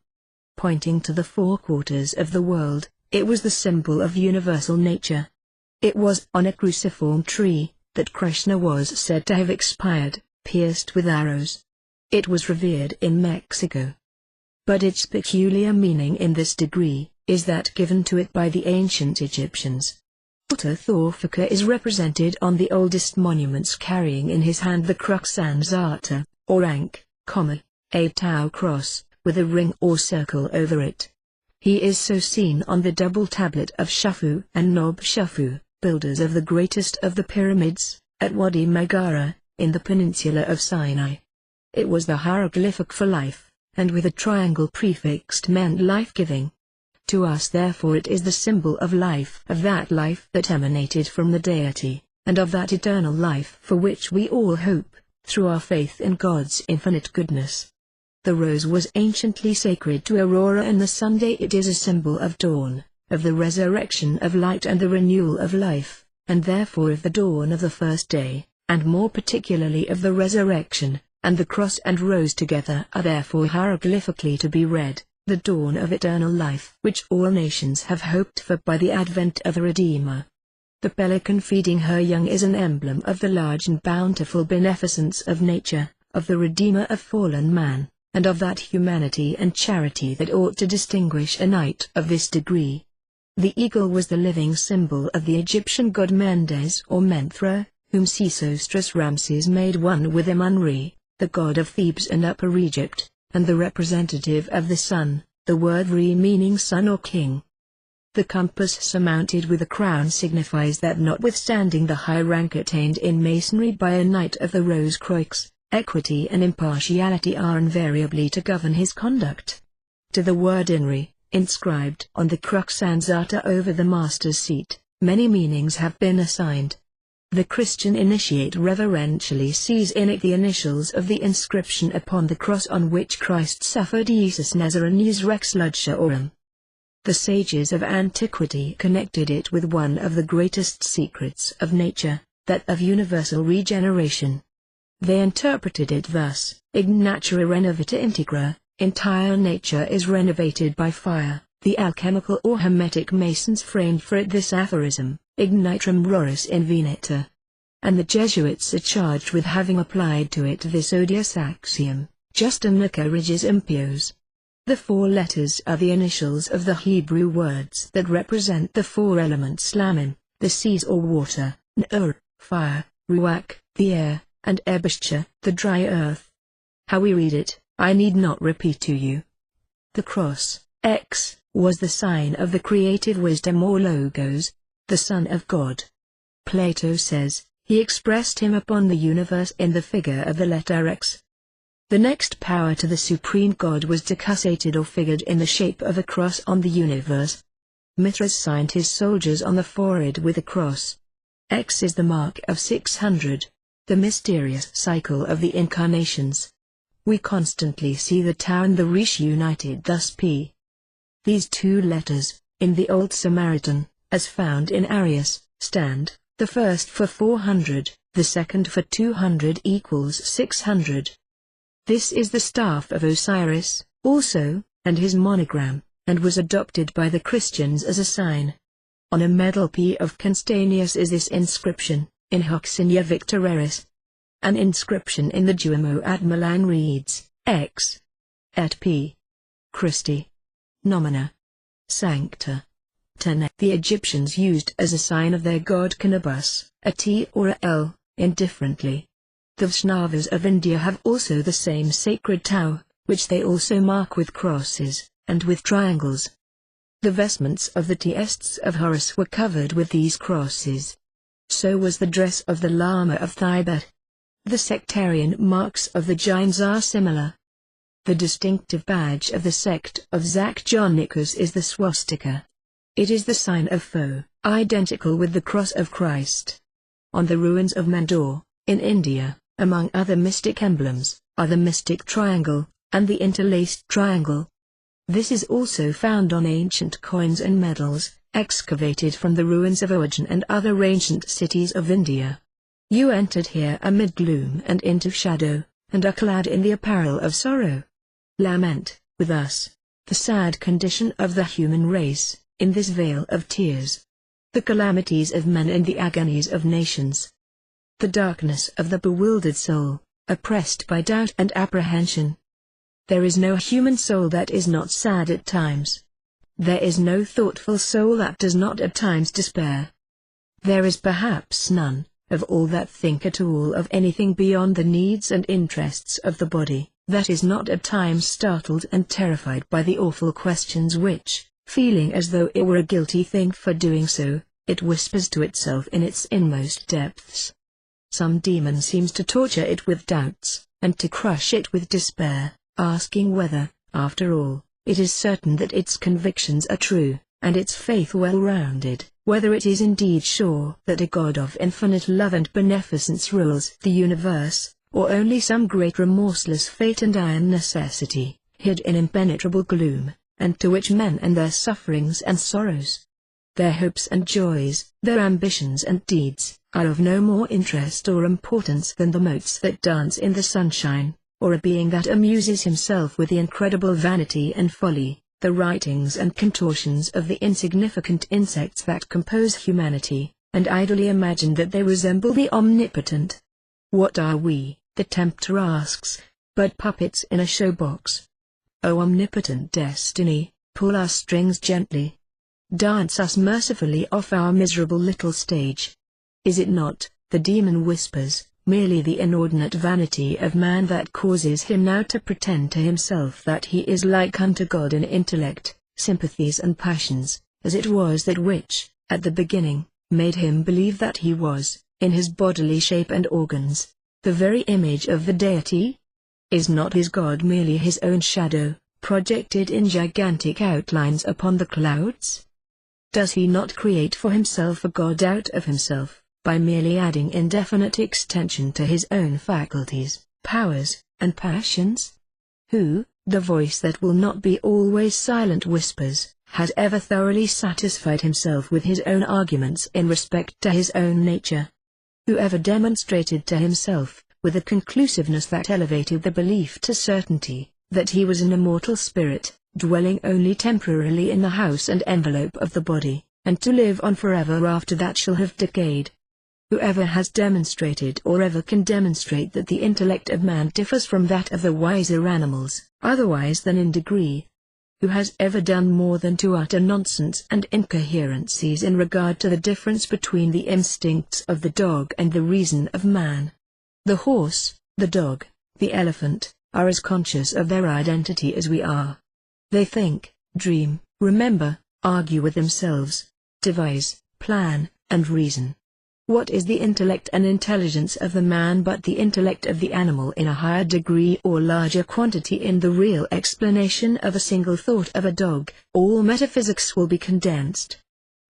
Pointing to the four quarters of the world, it was the symbol of universal nature. It was on a cruciform tree that Krishna was said to have expired, pierced with arrows. It was revered in Mexico. But its peculiar meaning in this degree is that given to it by the ancient Egyptians. Thorfaka is represented on the oldest monuments carrying in his hand the crux ansata, or ankh, a Tau cross, with a ring or circle over it. He is so seen on the double tablet of Shufu and Nob Shufu, builders of the greatest of the pyramids, at Wadi Magara, in the peninsula of Sinai. It was the hieroglyphic for life, and with a triangle prefixed meant life-giving. To us therefore it is the symbol of that life that emanated from the deity, and of that eternal life for which we all hope, through our faith in God's infinite goodness. The rose was anciently sacred to Aurora, and the Sunday it is a symbol of dawn, of the resurrection of light and the renewal of life, and therefore of the dawn of the first day, and more particularly of the resurrection, and the cross and rose together are therefore hieroglyphically to be read, the dawn of eternal life which all nations have hoped for by the advent of the Redeemer. The pelican feeding her young is an emblem of the large and bountiful beneficence of nature, of the Redeemer of fallen man, and of that humanity and charity that ought to distinguish a knight of this degree. The eagle was the living symbol of the Egyptian god Mendes or Menthra, whom Sesostris Ramses made one with Amun-Re, the god of Thebes and Upper Egypt, and the representative of the sun, the word Re meaning son or king. The compass surmounted with a crown signifies that notwithstanding the high rank attained in Masonry by a knight of the CROIX, equity and impartiality are invariably to govern his conduct. To the word Inri, inscribed on the crux ansata over the master's seat, many meanings have been assigned. The Christian initiate reverentially sees in it the initials of the inscription upon the cross on which Christ suffered: Jesus Nazarenes Rex Luceorum. The sages of antiquity connected it with one of the greatest secrets of nature, that of universal regeneration. They interpreted it thus: Ig natura renovata integra, entire nature is renovated by fire. The alchemical or hermetic masons framed for it this aphorism, Ig nitrum roris invenita. And the Jesuits are charged with having applied to it this odious axiom, Justa Nica Regis Impios. The four letters are the initials of the Hebrew words that represent the four elements: lamim, the seas or water, nur, fire, ruach, the air, and ebishcha, the dry earth. How we read it, I need not repeat to you. The cross, X, was the sign of the creative wisdom or logos, the Son of God. Plato says, he expressed him upon the universe in the figure of the letter X. The next power to the supreme God was decussated or figured in the shape of a cross on the universe. Mithras signed his soldiers on the forehead with a cross. X is the mark of 600, the mysterious cycle of the incarnations. We constantly see the Tau and the Rish united thus P. These two letters, in the Old Samaritan, as found in Arius, stand, the first for 400, the second for 200 equals 600. This is the staff of Osiris, also, and his monogram, and was adopted by the Christians as a sign. On a medal P of Constanius is this inscription, In hoc signa victoreris. An inscription in the Duomo at Milan reads, X. Et P. Christi. Nomina. Sancta. Tene. The Egyptians used as a sign of their god Canabus, a T or a L, indifferently. The Vaishnavas of India have also the same sacred Tau, which they also mark with crosses, and with triangles. The vestments of the Teists of Horus were covered with these crosses. So was the dress of the Lama of Thibet. The sectarian marks of the Jains are similar. The distinctive badge of the sect of Zakjonikus is the swastika. It is the sign of foe, identical with the cross of Christ. On the ruins of Mandor, in India, among other mystic emblems, are the mystic triangle, and the interlaced triangle. This is also found on ancient coins and medals, excavated from the ruins of Ujjain and other ancient cities of India. You entered here amid gloom and into shadow, and are clad in the apparel of sorrow. Lament, with us, the sad condition of the human race, in this vale of tears. The calamities of men and the agonies of nations. The darkness of the bewildered soul, oppressed by doubt and apprehension. There is no human soul that is not sad at times. There is no thoughtful soul that does not at times despair. There is perhaps none, of all that think at all of anything beyond the needs and interests of the body, that is not at times startled and terrified by the awful questions which, feeling as though it were a guilty thing for doing so, it whispers to itself in its inmost depths. Some demon seems to torture it with doubts, and to crush it with despair, asking whether, after all, it is certain that its convictions are true, and its faith well-rounded, whether it is indeed sure that a God of infinite love and beneficence rules the universe, or only some great remorseless fate and iron necessity, hid in impenetrable gloom, and to which men and their sufferings and sorrows, their hopes and joys, their ambitions and deeds, are of no more interest or importance than the motes that dance in the sunshine, or a being that amuses himself with the incredible vanity and folly, the writings and contortions of the insignificant insects that compose humanity, and idly imagine that they resemble the omnipotent. What are we, the tempter asks, but puppets in a show-box? O omnipotent destiny, pull our strings gently. Dance us mercifully off our miserable little stage. Is it not, the demon whispers, merely the inordinate vanity of man that causes him now to pretend to himself that he is like unto God in intellect, sympathies and passions, as it was that which, at the beginning, made him believe that he was, in his bodily shape and organs, the very image of the deity? Is not his God merely his own shadow, projected in gigantic outlines upon the clouds? Does he not create for himself a God out of himself, by merely adding indefinite extension to his own faculties, powers, and passions? Who, the voice that will not be always silent whispers, has ever thoroughly satisfied himself with his own arguments in respect to his own nature? Who ever demonstrated to himself, with a conclusiveness that elevated the belief to certainty, that he was an immortal spirit, dwelling only temporarily in the house and envelope of the body, and to live on forever after that shall have decayed? Whoever has demonstrated or ever can demonstrate that the intellect of man differs from that of the wiser animals, otherwise than in degree? Who has ever done more than to utter nonsense and incoherencies in regard to the difference between the instincts of the dog and the reason of man? The horse, the dog, the elephant, are as conscious of their identity as we are. They think, dream, remember, argue with themselves, devise, plan, and reason. What is the intellect and intelligence of the man but the intellect of the animal in a higher degree or larger quantity? In the real explanation of a single thought of a dog, all metaphysics will be condensed.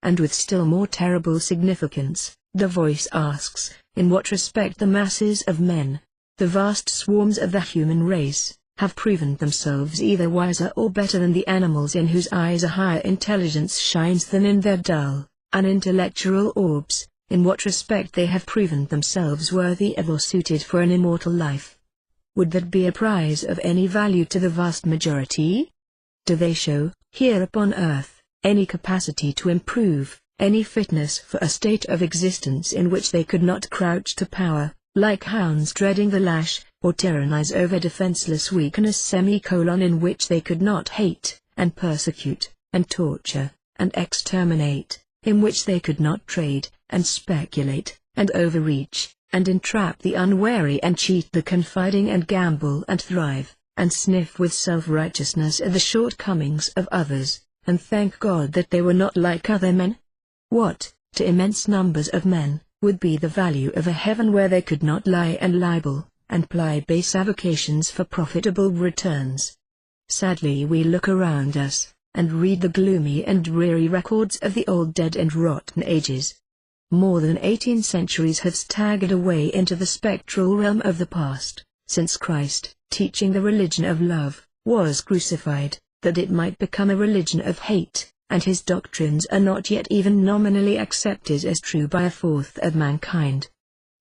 And with still more terrible significance, the voice asks, in what respect the masses of men, the vast swarms of the human race, have proven themselves either wiser or better than the animals in whose eyes a higher intelligence shines than in their dull, unintellectual orbs? In what respect they have proven themselves worthy of or suited for an immortal life? Would that be a prize of any value to the vast majority? Do they show, here upon earth, any capacity to improve, any fitness for a state of existence in which they could not crouch to power, like hounds dreading the lash, or tyrannize over defenseless weakness, in which they could not hate, and persecute, and torture, and exterminate, in which they could not trade, and speculate, and overreach, and entrap the unwary and cheat the confiding and gamble and thrive, and sniff with self-righteousness at the shortcomings of others, and thank God that they were not like other men? What, to immense numbers of men, would be the value of a heaven where they could not lie and libel, and ply base avocations for profitable returns? Sadly we look around us, and read the gloomy and dreary records of the old dead and rotten ages. More than 18 centuries have staggered away into the spectral realm of the past, since Christ, teaching the religion of love, was crucified, that it might become a religion of hate, and his doctrines are not yet even nominally accepted as true by a fourth of mankind.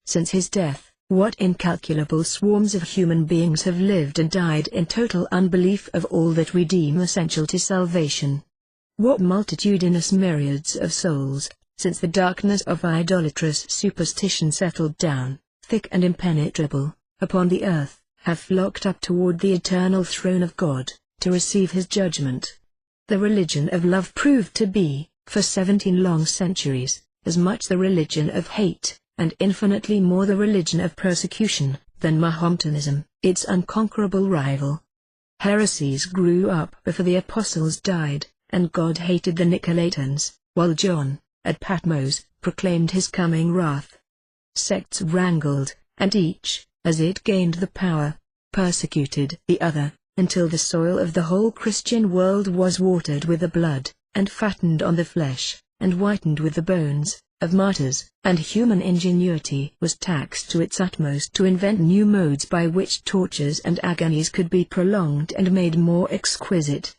Since his death, what incalculable swarms of human beings have lived and died in total unbelief of all that we deem essential to salvation? What multitudinous myriads of souls, since the darkness of idolatrous superstition settled down, thick and impenetrable, upon the earth, have flocked up toward the eternal throne of God, to receive his judgment. The religion of love proved to be, for 17 long centuries, as much the religion of hate, and infinitely more the religion of persecution, than Mahometanism, its unconquerable rival. Heresies grew up before the apostles died, and God hated the Nicolaitans, while John, at Patmos, proclaimed his coming wrath. Sects wrangled, and each, as it gained the power, persecuted the other, until the soil of the whole Christian world was watered with the blood, and fattened on the flesh, and whitened with the bones, of martyrs, and human ingenuity was taxed to its utmost to invent new modes by which tortures and agonies could be prolonged and made more exquisite.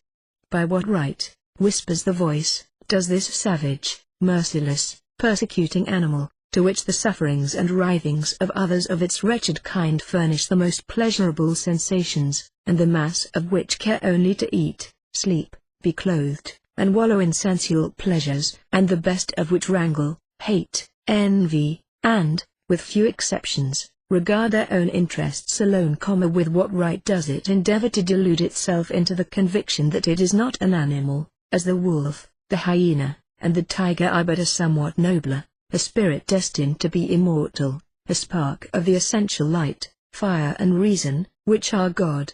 By what right, whispers the voice, does this savage, merciless, persecuting animal, to which the sufferings and writhings of others of its wretched kind furnish the most pleasurable sensations, and the mass of which care only to eat, sleep, be clothed, and wallow in sensual pleasures, and the best of which wrangle, hate, envy, and, with few exceptions, regard their own interests alone, with what right does it endeavor to delude itself into the conviction that it is not an animal, as the wolf, the hyena, and the tiger are but a somewhat nobler, a spirit destined to be immortal, a spark of the essential light, fire and reason, which are God?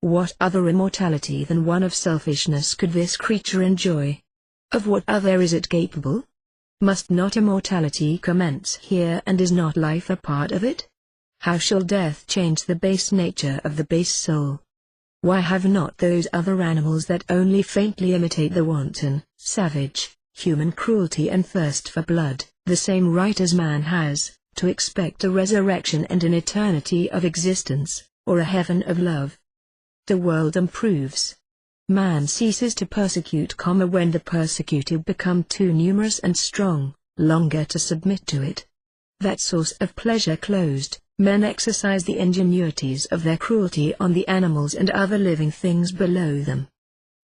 What other immortality than one of selfishness could this creature enjoy? Of what other is it capable? Must not immortality commence here, and is not life a part of it? How shall death change the base nature of the base soul? Why have not those other animals that only faintly imitate the wanton, savage, human cruelty and thirst for blood, the same right as man has, to expect a resurrection and an eternity of existence, or a heaven of love. The world improves. Man ceases to persecute, when the persecuted become too numerous and strong, longer to submit to it. That source of pleasure closed, men exercise the ingenuities of their cruelty on the animals and other living things below them,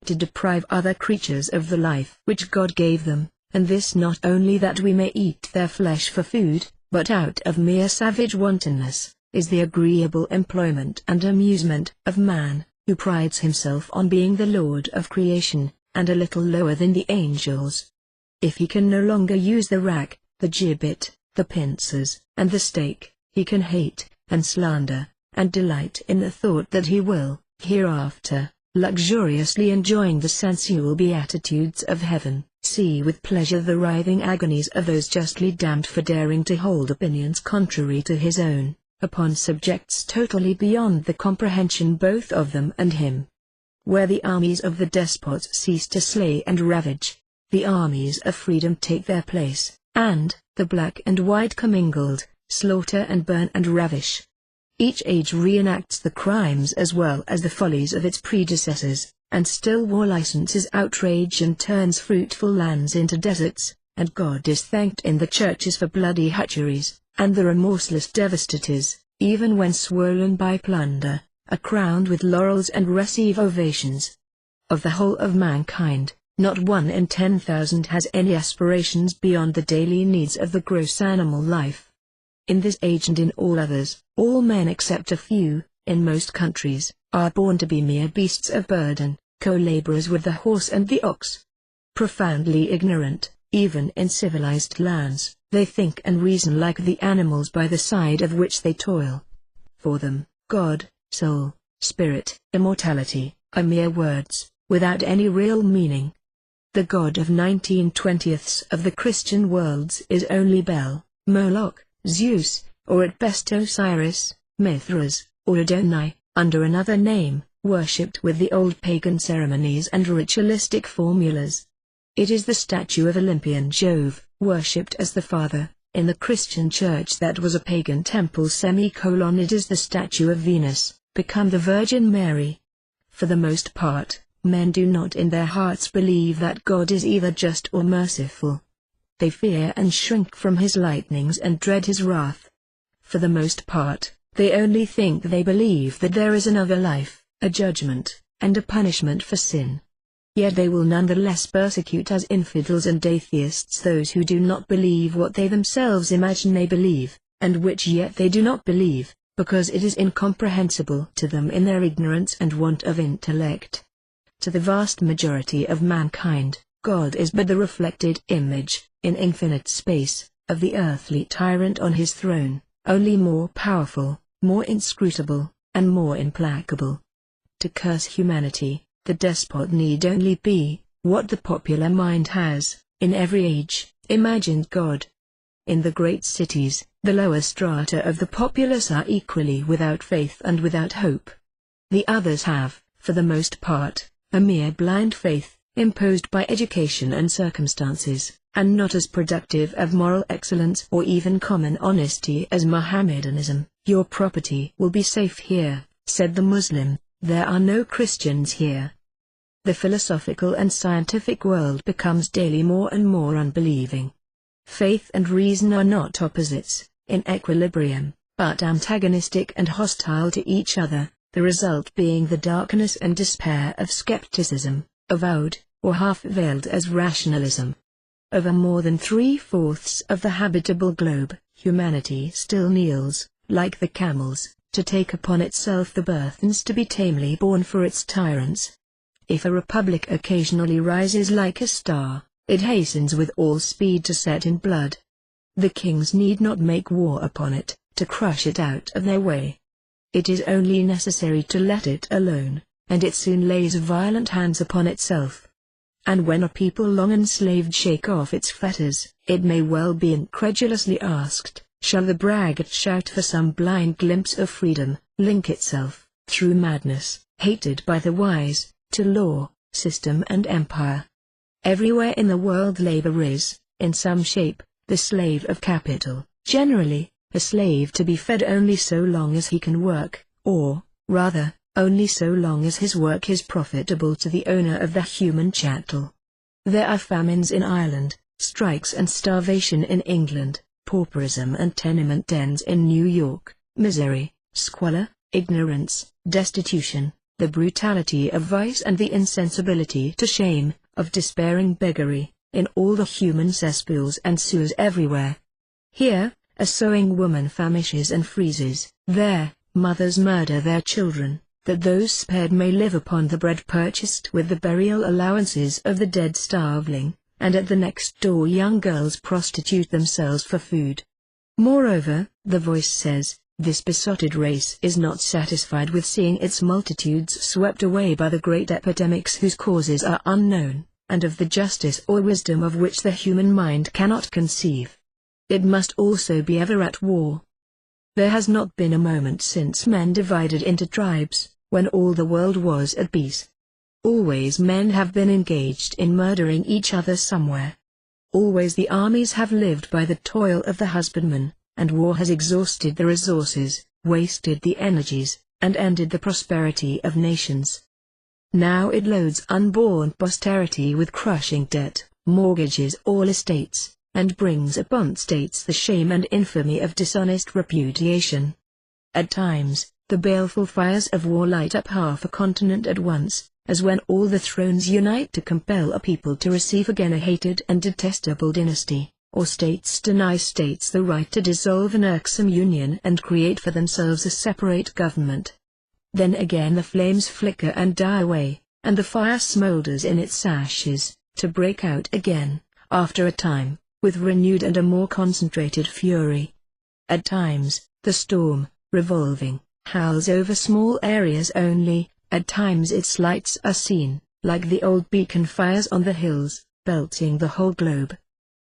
to deprive other creatures of the life which God gave them, and this not only that we may eat their flesh for food, but out of mere savage wantonness, is the agreeable employment and amusement of man, who prides himself on being the Lord of creation, and a little lower than the angels. If he can no longer use the rack, the gibbet, the pincers, and the stake, he can hate, and slander, and delight in the thought that he will, hereafter, luxuriously enjoying the sensual beatitudes of heaven, see with pleasure the writhing agonies of those justly damned for daring to hold opinions contrary to his own, upon subjects totally beyond the comprehension both of them and him. Where the armies of the despots cease to slay and ravage, the armies of freedom take their place, and, the black and white commingled, slaughter and burn and ravish. Each age reenacts the crimes as well as the follies of its predecessors, and still war licenses outrage and turns fruitful lands into deserts, and God is thanked in the churches for bloody hatcheries, and the remorseless devastators, even when swollen by plunder, are crowned with laurels and receive ovations. Of the whole of mankind, not 1 in 10,000 has any aspirations beyond the daily needs of the gross animal life. In this age and in all others, all men except a few, in most countries, are born to be mere beasts of burden, co-laborers with the horse and the ox. Profoundly ignorant, even in civilized lands, they think and reason like the animals by the side of which they toil. For them, God, soul, spirit, immortality, are mere words, without any real meaning. The God of 19/20ths of the Christian worlds is only Bel, Moloch, Zeus, or at best Osiris, Mithras, or Adonai, under another name, worshipped with the old pagan ceremonies and ritualistic formulas. It is the statue of Olympian Jove, worshipped as the Father, in the Christian church that was a pagan temple. It is the statue of Venus, become the Virgin Mary. For the most part, men do not in their hearts believe that God is either just or merciful. They fear and shrink from his lightnings and dread his wrath. For the most part, they only think they believe that there is another life, a judgment, and a punishment for sin. Yet they will nonetheless persecute as infidels and atheists those who do not believe what they themselves imagine they believe, and which yet they do not believe, because it is incomprehensible to them in their ignorance and want of intellect. To the vast majority of mankind, God is but the reflected image, in infinite space, of the earthly tyrant on his throne, only more powerful, more inscrutable, and more implacable. To curse humanity, the despot need only be, what the popular mind has, in every age, imagined God. In the great cities, the lower strata of the populace are equally without faith and without hope. The others have, for the most part, a mere blind faith, imposed by education and circumstances, and not as productive of moral excellence or even common honesty as Mohammedanism. Your property will be safe here, said the Muslim, there are no Christians here. The philosophical and scientific world becomes daily more and more unbelieving. Faith and reason are not opposites, in equilibrium, but antagonistic and hostile to each other, the result being the darkness and despair of skepticism, avowed, or half-veiled as rationalism. Over more than 3/4 of the habitable globe, humanity still kneels, like the camels, to take upon itself the burthens to be tamely borne for its tyrants. If a republic occasionally rises like a star, it hastens with all speed to set in blood. The kings need not make war upon it, to crush it out of their way. It is only necessary to let it alone, and it soon lays violent hands upon itself. And when a people long enslaved shake off its fetters, it may well be incredulously asked, shall the braggart shout for some blind glimpse of freedom, link itself, through madness, hated by the wise, to law, system and empire? Everywhere in the world labor is, in some shape, the slave of capital, generally, a slave to be fed only so long as he can work, or, rather, only so long as his work is profitable to the owner of the human chattel. There are famines in Ireland, strikes and starvation in England, pauperism and tenement dens in New York, misery, squalor, ignorance, destitution, the brutality of vice and the insensibility to shame, of despairing beggary, in all the human cesspools and sewers everywhere. Here, a sewing woman famishes and freezes. There, mothers murder their children, that those spared may live upon the bread purchased with the burial allowances of the dead starveling, and at the next door young girls prostitute themselves for food. Moreover, the voice says, this besotted race is not satisfied with seeing its multitudes swept away by the great epidemics whose causes are unknown, and of the justice or wisdom of which the human mind cannot conceive. It must also be ever at war. There has not been a moment since men divided into tribes, when all the world was at peace. Always men have been engaged in murdering each other somewhere. Always the armies have lived by the toil of the husbandman, and war has exhausted the resources, wasted the energies, and ended the prosperity of nations. Now it loads unborn posterity with crushing debt, mortgages all estates, and brings upon states the shame and infamy of dishonest repudiation. At times, the baleful fires of war light up half a continent at once, as when all the thrones unite to compel a people to receive again a hated and detestable dynasty, or states deny states the right to dissolve an irksome union and create for themselves a separate government. Then again the flames flicker and die away, and the fire smoulders in its ashes, to break out again, after a time, with renewed and a more concentrated fury. At times, the storm, revolving, howls over small areas only. At times its lights are seen, like the old beacon fires on the hills, belting the whole globe.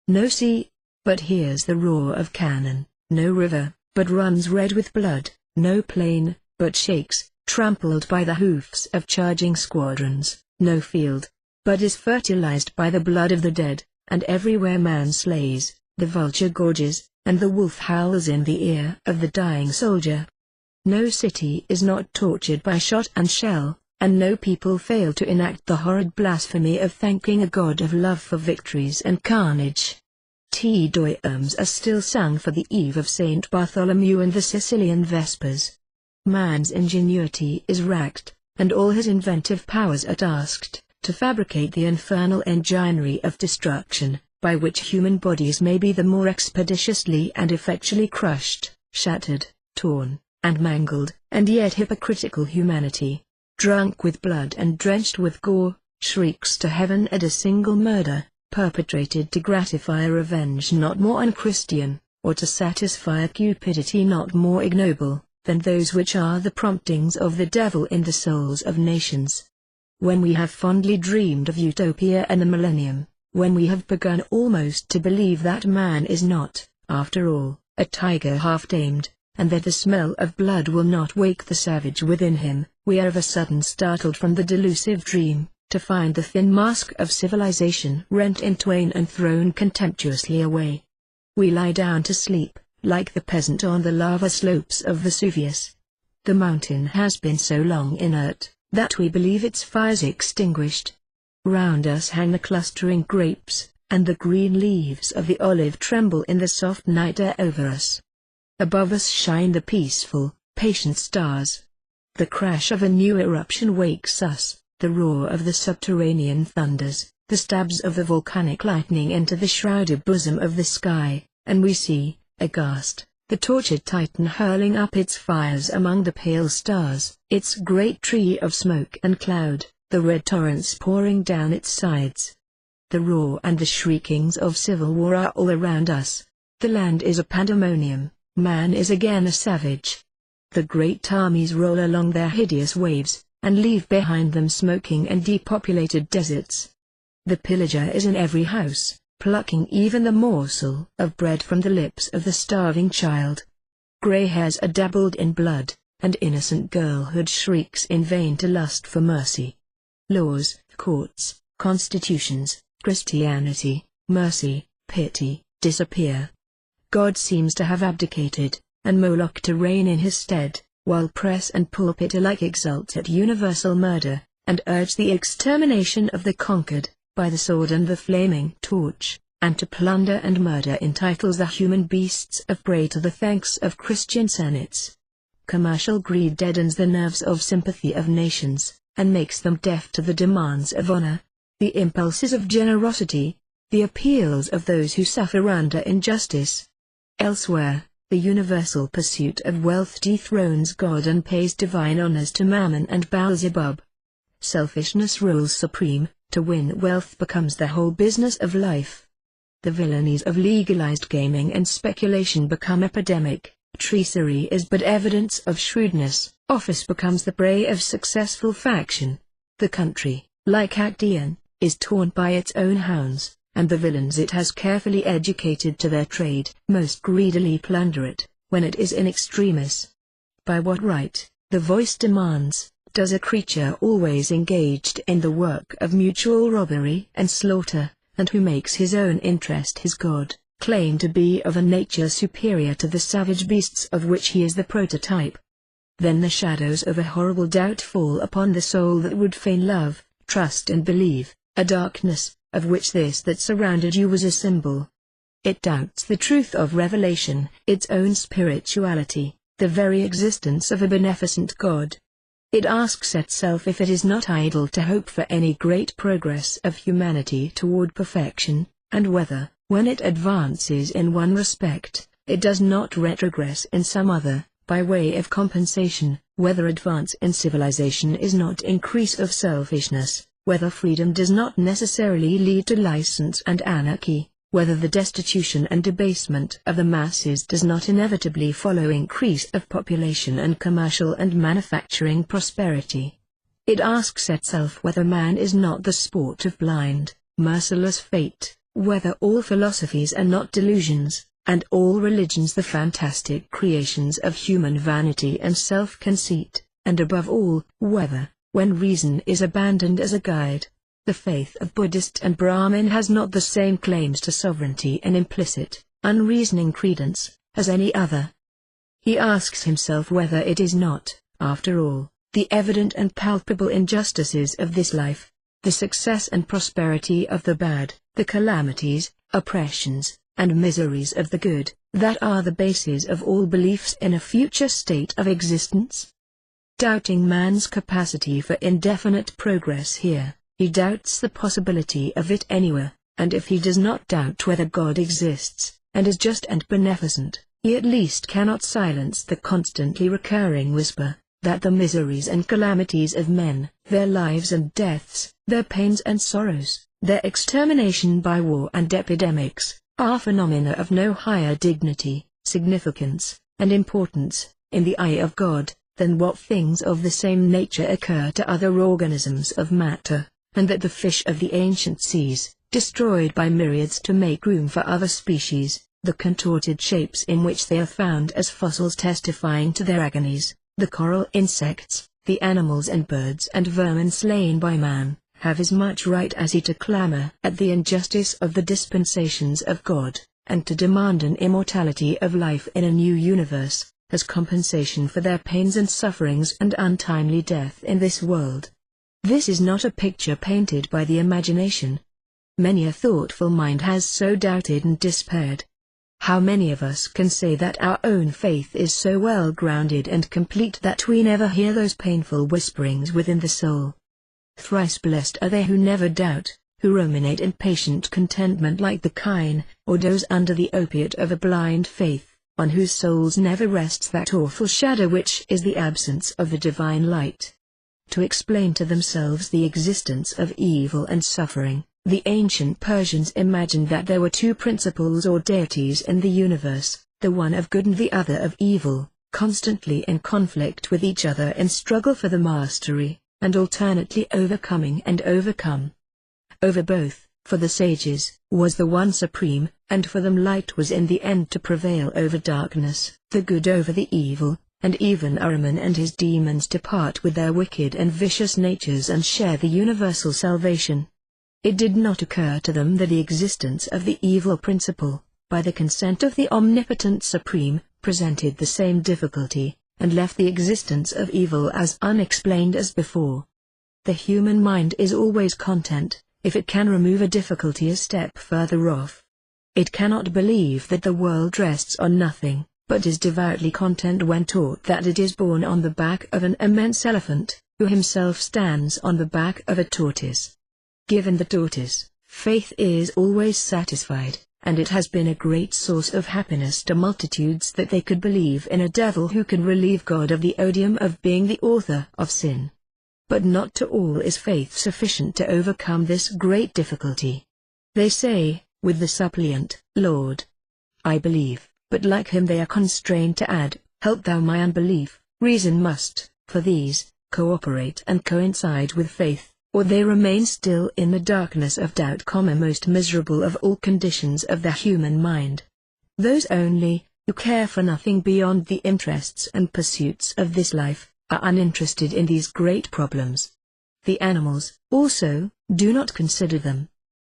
No sea, but hears the roar of cannon, no river, but runs red with blood, no plain, but shakes, trampled by the hoofs of charging squadrons, no field, but is fertilized by the blood of the dead, and everywhere man slays, the vulture gorges, and the wolf howls in the ear of the dying soldier. No city is not tortured by shot and shell, and no people fail to enact the horrid blasphemy of thanking a God of love for victories and carnage. Te Deums are still sung for the eve of Saint Bartholomew and the Sicilian Vespers. Man's ingenuity is racked, and all his inventive powers are tasked, to fabricate the infernal enginery of destruction, by which human bodies may be the more expeditiously and effectually crushed, shattered, torn, and mangled, and yet hypocritical humanity, drunk with blood and drenched with gore, shrieks to heaven at a single murder, perpetrated to gratify a revenge not more unchristian, or to satisfy a cupidity not more ignoble, than those which are the promptings of the devil in the souls of nations. When we have fondly dreamed of utopia and the millennium, when we have begun almost to believe that man is not, after all, a tiger half-tamed, and that the smell of blood will not wake the savage within him, we are of a sudden startled from the delusive dream, to find the thin mask of civilization rent in twain and thrown contemptuously away. We lie down to sleep, like the peasant on the lava slopes of Vesuvius. The mountain has been so long inert, that we believe its fires extinguished. Round us hang the clustering grapes, and the green leaves of the olive tremble in the soft night air over us. Above us shine the peaceful, patient stars. The crash of a new eruption wakes us, the roar of the subterranean thunders, the stabs of the volcanic lightning into the shrouded bosom of the sky, and we see, aghast, the tortured Titan hurling up its fires among the pale stars, its great tree of smoke and cloud, the red torrents pouring down its sides. The roar and the shriekings of civil war are all around us. The land is a pandemonium. Man is again a savage. The great armies roll along their hideous waves, and leave behind them smoking and depopulated deserts. The pillager is in every house, plucking even the morsel of bread from the lips of the starving child. Grey hairs are dabbled in blood, and innocent girlhood shrieks in vain to lust for mercy. Laws, courts, constitutions, Christianity, mercy, pity, disappear. God seems to have abdicated, and Moloch to reign in his stead, while press and pulpit alike exult at universal murder, and urge the extermination of the conquered, by the sword and the flaming torch, and to plunder and murder entitles the human beasts of prey to the thanks of Christian senates. Commercial greed deadens the nerves of sympathy of nations, and makes them deaf to the demands of honor, the impulses of generosity, the appeals of those who suffer under injustice. Elsewhere, the universal pursuit of wealth dethrones God and pays divine honors to Mammon and Beelzebub. Selfishness rules supreme, to win wealth becomes the whole business of life. The villainies of legalized gaming and speculation become epidemic, treachery is but evidence of shrewdness, office becomes the prey of successful faction. The country, like Actaeon, is torn by its own hounds, and the villains it has carefully educated to their trade most greedily plunder it, when it is in extremis. By what right, the voice demands, does a creature always engaged in the work of mutual robbery and slaughter, and who makes his own interest his god, claim to be of a nature superior to the savage beasts of which he is the prototype? Then the shadows of a horrible doubt fall upon the soul that would fain love, trust and believe, a darkness, of which this that surrounded you was a symbol. It doubts the truth of revelation, its own spirituality, the very existence of a beneficent God. It asks itself if it is not idle to hope for any great progress of humanity toward perfection, and whether, when it advances in one respect, it does not retrogress in some other, by way of compensation, whether advance in civilization is not increase of selfishness, whether freedom does not necessarily lead to license and anarchy, whether the destitution and debasement of the masses does not inevitably follow increase of population and commercial and manufacturing prosperity. It asks itself whether man is not the sport of blind, merciless fate, whether all philosophies are not delusions, and all religions the fantastic creations of human vanity and self-conceit, and above all, whether, when reason is abandoned as a guide, the faith of Buddhist and Brahmin has not the same claims to sovereignty and implicit, unreasoning credence, as any other. He asks himself whether it is not, after all, the evident and palpable injustices of this life, the success and prosperity of the bad, the calamities, oppressions, and miseries of the good, that are the bases of all beliefs in a future state of existence? Doubting man's capacity for indefinite progress here, he doubts the possibility of it anywhere, and if he does not doubt whether God exists, and is just and beneficent, he at least cannot silence the constantly recurring whisper, that the miseries and calamities of men, their lives and deaths, their pains and sorrows, their extermination by war and epidemics, are phenomena of no higher dignity, significance, and importance, in the eye of God, than what things of the same nature occur to other organisms of matter, and that the fish of the ancient seas, destroyed by myriads to make room for other species, the contorted shapes in which they are found as fossils testifying to their agonies, the coral insects, the animals and birds and vermin slain by man, have as much right as he to clamor at the injustice of the dispensations of God, and to demand an immortality of life in a new universe, as compensation for their pains and sufferings and untimely death in this world. This is not a picture painted by the imagination. Many a thoughtful mind has so doubted and despaired. How many of us can say that our own faith is so well grounded and complete that we never hear those painful whisperings within the soul? Thrice blessed are they who never doubt, who ruminate in patient contentment like the kine, or doze under the opiate of a blind faith, on whose souls never rests that awful shadow which is the absence of the divine light. To explain to themselves the existence of evil and suffering, the ancient Persians imagined that there were two principles or deities in the universe, the one of good and the other of evil, constantly in conflict with each other in struggle for the mastery, and alternately overcoming and overcome. Over both, for the sages, was the one supreme, and for them light was in the end to prevail over darkness, the good over the evil, and even Ahriman and his demons depart with their wicked and vicious natures and share the universal salvation. It did not occur to them that the existence of the evil principle, by the consent of the Omnipotent Supreme, presented the same difficulty, and left the existence of evil as unexplained as before. The human mind is always content, if it can remove a difficulty a step further off. It cannot believe that the world rests on nothing, but is devoutly content when taught that it is borne on the back of an immense elephant, who himself stands on the back of a tortoise. Given the tortoise, faith is always satisfied, and it has been a great source of happiness to multitudes that they could believe in a devil who can relieve God of the odium of being the author of sin. But not to all is faith sufficient to overcome this great difficulty. They say, with the suppliant, Lord, I believe, but like him they are constrained to add, help thou my unbelief. Reason must, for these, cooperate and coincide with faith, or they remain still in the darkness of doubt. Most miserable of all conditions of the human mind. Those only, who care for nothing beyond the interests and pursuits of this life, are uninterested in these great problems. The animals, also, do not consider them.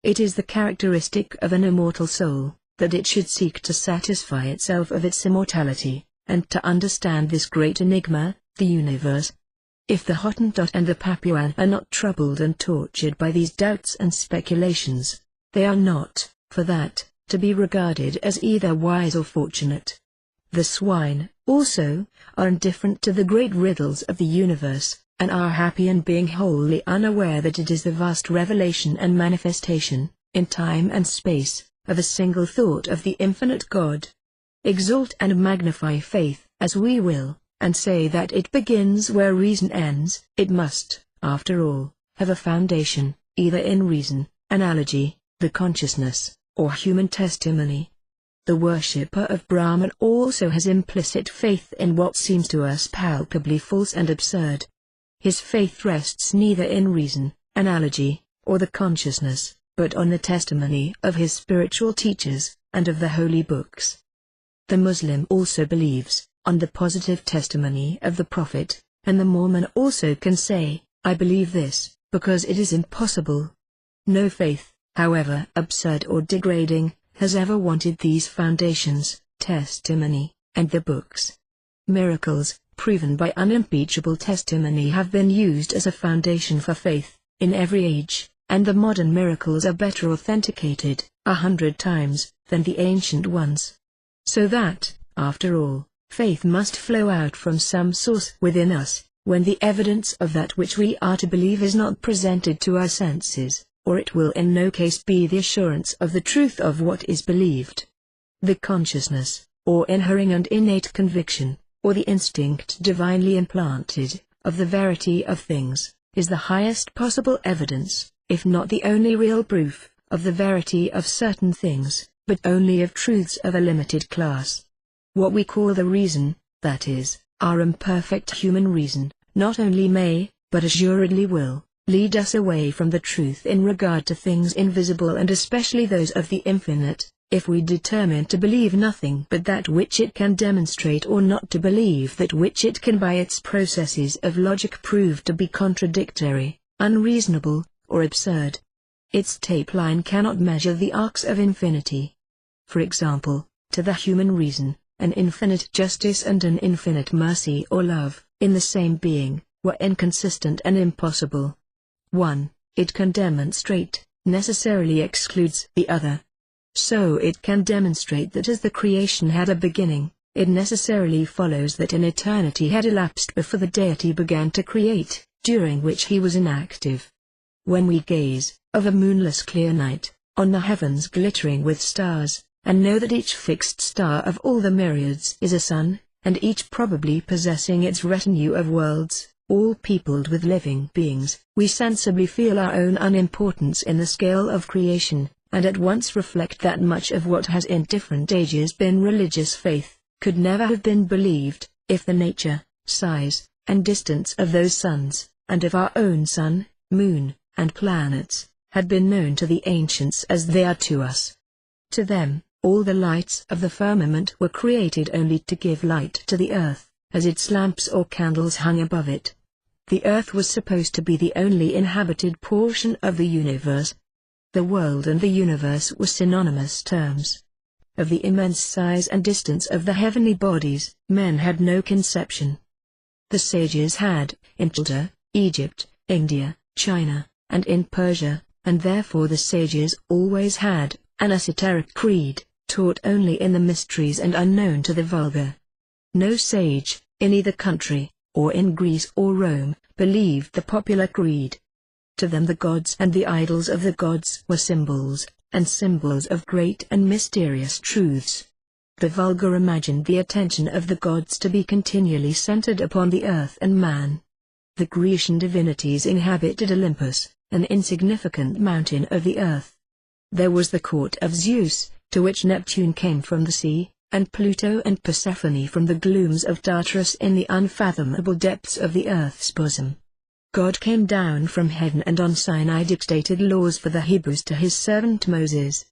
It is the characteristic of an immortal soul, that it should seek to satisfy itself of its immortality, and to understand this great enigma, the universe. If the Hottentot and the Papuan are not troubled and tortured by these doubts and speculations, they are not, for that, to be regarded as either wise or fortunate. The swine, also, are indifferent to the great riddles of the universe, and are happy in being wholly unaware that it is the vast revelation and manifestation, in time and space, of a single thought of the infinite God. Exalt and magnify faith, as we will, and say that it begins where reason ends, it must, after all, have a foundation, either in reason, analogy, the consciousness, or human testimony. The worshipper of Brahman also has implicit faith in what seems to us palpably false and absurd. His faith rests neither in reason, analogy, or the consciousness, but on the testimony of his spiritual teachers, and of the holy books. The Muslim also believes, on the positive testimony of the Prophet, and the Mormon also can say, I believe this, because it is impossible. No faith, however absurd or degrading, has ever wanted these foundations, testimony, and the books. Miracles, proven by unimpeachable testimony, have been used as a foundation for faith, in every age, and the modern miracles are better authenticated, 100 times, than the ancient ones. So that, after all, faith must flow out from some source within us, when the evidence of that which we are to believe is not presented to our senses, or it will in no case be the assurance of the truth of what is believed. The consciousness, or inherent and innate conviction, or the instinct divinely implanted, of the verity of things, is the highest possible evidence, if not the only real proof, of the verity of certain things, but only of truths of a limited class. What we call the reason, that is, our imperfect human reason, not only may, but assuredly will, lead us away from the truth in regard to things invisible and especially those of the infinite, if we determine to believe nothing but that which it can demonstrate, or not to believe that which it can by its processes of logic prove to be contradictory, unreasonable, or absurd. Its tape line cannot measure the arcs of infinity. For example, to the human reason, an infinite justice and an infinite mercy or love, in the same being, were inconsistent and impossible. One, it can demonstrate, necessarily excludes the other. So it can demonstrate that as the creation had a beginning, it necessarily follows that an eternity had elapsed before the deity began to create, during which he was inactive. When we gaze, of a moonless clear night, on the heavens glittering with stars, and know that each fixed star of all the myriads is a sun, and each probably possessing its retinue of worlds, all peopled with living beings, we sensibly feel our own unimportance in the scale of creation, and at once reflect that much of what has in different ages been religious faith, could never have been believed, if the nature, size, and distance of those suns, and of our own sun, moon, and planets, had been known to the ancients as they are to us. To them, all the lights of the firmament were created only to give light to the earth, as its lamps or candles hung above it. The earth was supposed to be the only inhabited portion of the universe. The world and the universe were synonymous terms. of the immense size and distance of the heavenly bodies, men had no conception. The sages had, in Chaldea, Egypt, India, China, and in Persia, and therefore the sages always had, an esoteric creed, taught only in the mysteries and unknown to the vulgar. No sage, in either country, or in Greece or Rome, believed the popular creed. To them the gods and the idols of the gods were symbols, and symbols of great and mysterious truths. The vulgar imagined the attention of the gods to be continually centered upon the earth and man. The Grecian divinities inhabited Olympus, an insignificant mountain of the earth. There was the court of Zeus, to which Neptune came from the sea, and Pluto and Persephone from the glooms of Tartarus in the unfathomable depths of the earth's bosom. God came down from heaven and on Sinai dictated laws for the Hebrews to his servant Moses.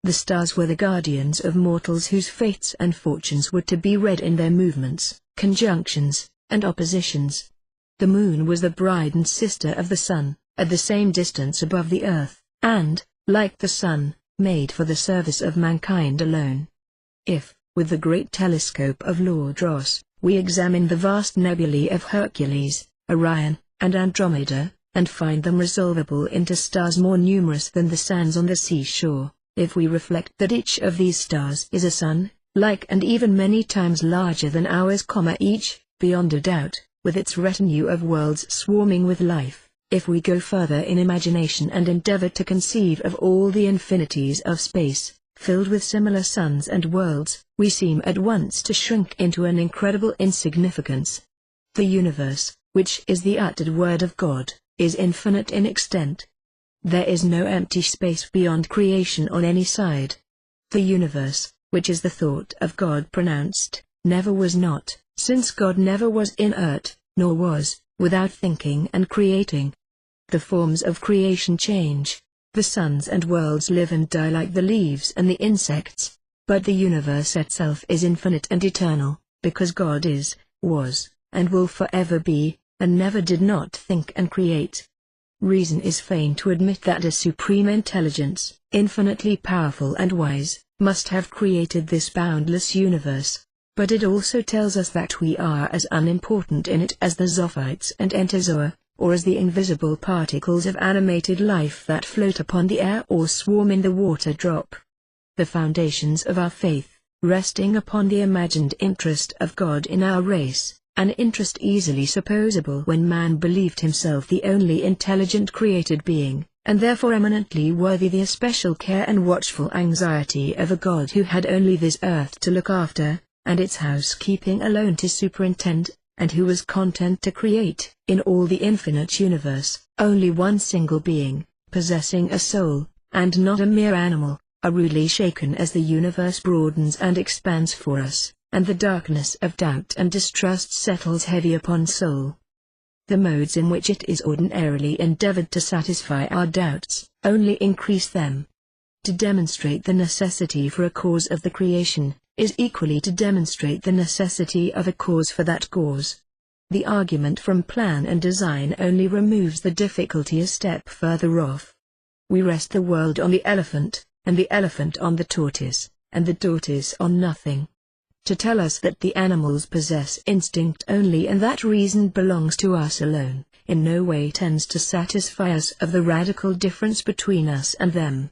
The stars were the guardians of mortals whose fates and fortunes were to be read in their movements, conjunctions, and oppositions. The moon was the bride and sister of the sun, at the same distance above the earth, and, like the sun, made for the service of mankind alone. If, with the great telescope of Lord Rosse, we examine the vast nebulae of Hercules, Orion, and Andromeda, and find them resolvable into stars more numerous than the sands on the seashore, if we reflect that each of these stars is a sun, like and even many times larger than ours, each, beyond a doubt, with its retinue of worlds swarming with life, if we go further in imagination and endeavor to conceive of all the infinities of space, filled with similar suns and worlds, we seem at once to shrink into an incredible insignificance. The universe, which is the uttered word of God, is infinite in extent. There is no empty space beyond creation on any side. The universe, which is the thought of God pronounced, never was not, since God never was inert, nor was, without thinking and creating. The forms of creation change. The suns and worlds live and die like the leaves and the insects, but the universe itself is infinite and eternal, because God is, was, and will forever be, and never did not think and create. Reason is fain to admit that a supreme intelligence, infinitely powerful and wise, must have created this boundless universe, but it also tells us that we are as unimportant in it as the zoophytes and entozoa, or as the invisible particles of animated life that float upon the air or swarm in the water drop. The foundations of our faith, resting upon the imagined interest of God in our race, an interest easily supposable when man believed himself the only intelligent created being, and therefore eminently worthy the especial care and watchful anxiety of a God who had only this earth to look after, and its housekeeping alone to superintend, and who was content to create, in all the infinite universe, only one single being, possessing a soul, and not a mere animal, are rudely shaken as the universe broadens and expands for us, and the darkness of doubt and distrust settles heavy upon soul. The modes in which it is ordinarily endeavored to satisfy our doubts, only increase them. To demonstrate the necessity for a cause of the creation, is equally to demonstrate the necessity of a cause for that cause. The argument from plan and design only removes the difficulty a step further off. We rest the world on the elephant, and the elephant on the tortoise, and the tortoise on nothing. To tell us that the animals possess instinct only and that reason belongs to us alone, in no way tends to satisfy us of the radical difference between us and them.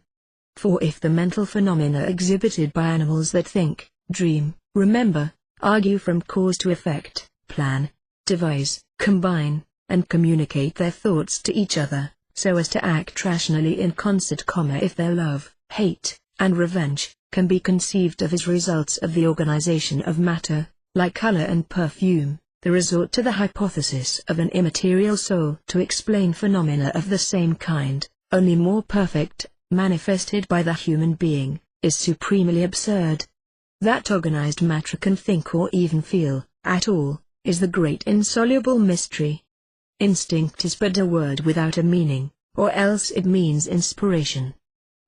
For if the mental phenomena exhibited by animals that think, dream, remember, argue from cause to effect, plan, devise, combine, and communicate their thoughts to each other, so as to act rationally in concert, if their love, hate, and revenge, can be conceived of as results of the organization of matter, like color and perfume, the resort to the hypothesis of an immaterial soul to explain phenomena of the same kind, only more perfect, manifested by the human being, is supremely absurd. That organized matter can think or even feel, at all, is the great insoluble mystery. Instinct is but a word without a meaning, or else it means inspiration.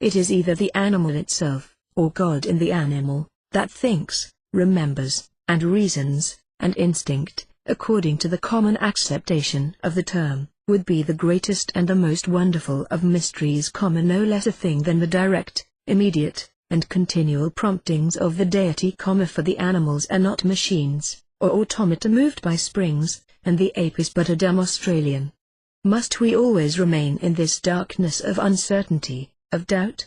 It is either the animal itself, or God in the animal, that thinks, remembers, and reasons, and instinct, according to the common acceptation of the term, would be the greatest and the most wonderful of mysteries, no less a thing than the direct, immediate, and continual promptings of the deity, for the animals are not machines, or automata moved by springs, and the ape is but a dumb Australian. Must we always remain in this darkness of uncertainty, of doubt?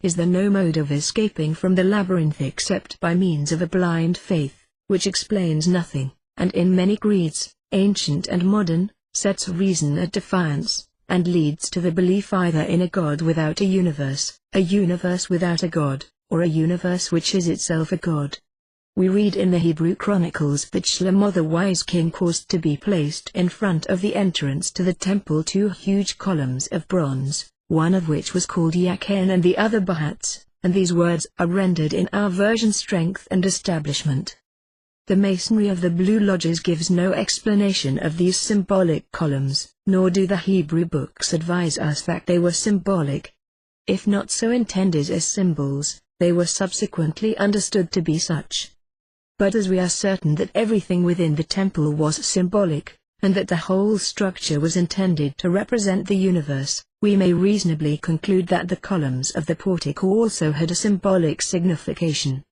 Is there no mode of escaping from the labyrinth except by means of a blind faith, which explains nothing, and in many creeds, ancient and modern, sets reason at defiance, and leads to the belief either in a God without a universe without a God, or a universe which is itself a God? We read in the Hebrew Chronicles that Shlomo the wise king caused to be placed in front of the entrance to the temple 2 huge columns of bronze, one of which was called Yakin and the other Bahatz, and these words are rendered in our version strength and establishment. The masonry of the Blue Lodges gives no explanation of these symbolic columns, nor do the Hebrew books advise us that they were symbolic. If not so intended as symbols, they were subsequently understood to be such. But as we are certain that everything within the temple was symbolic, and that the whole structure was intended to represent the universe, we may reasonably conclude that the columns of the portico also had a symbolic signification.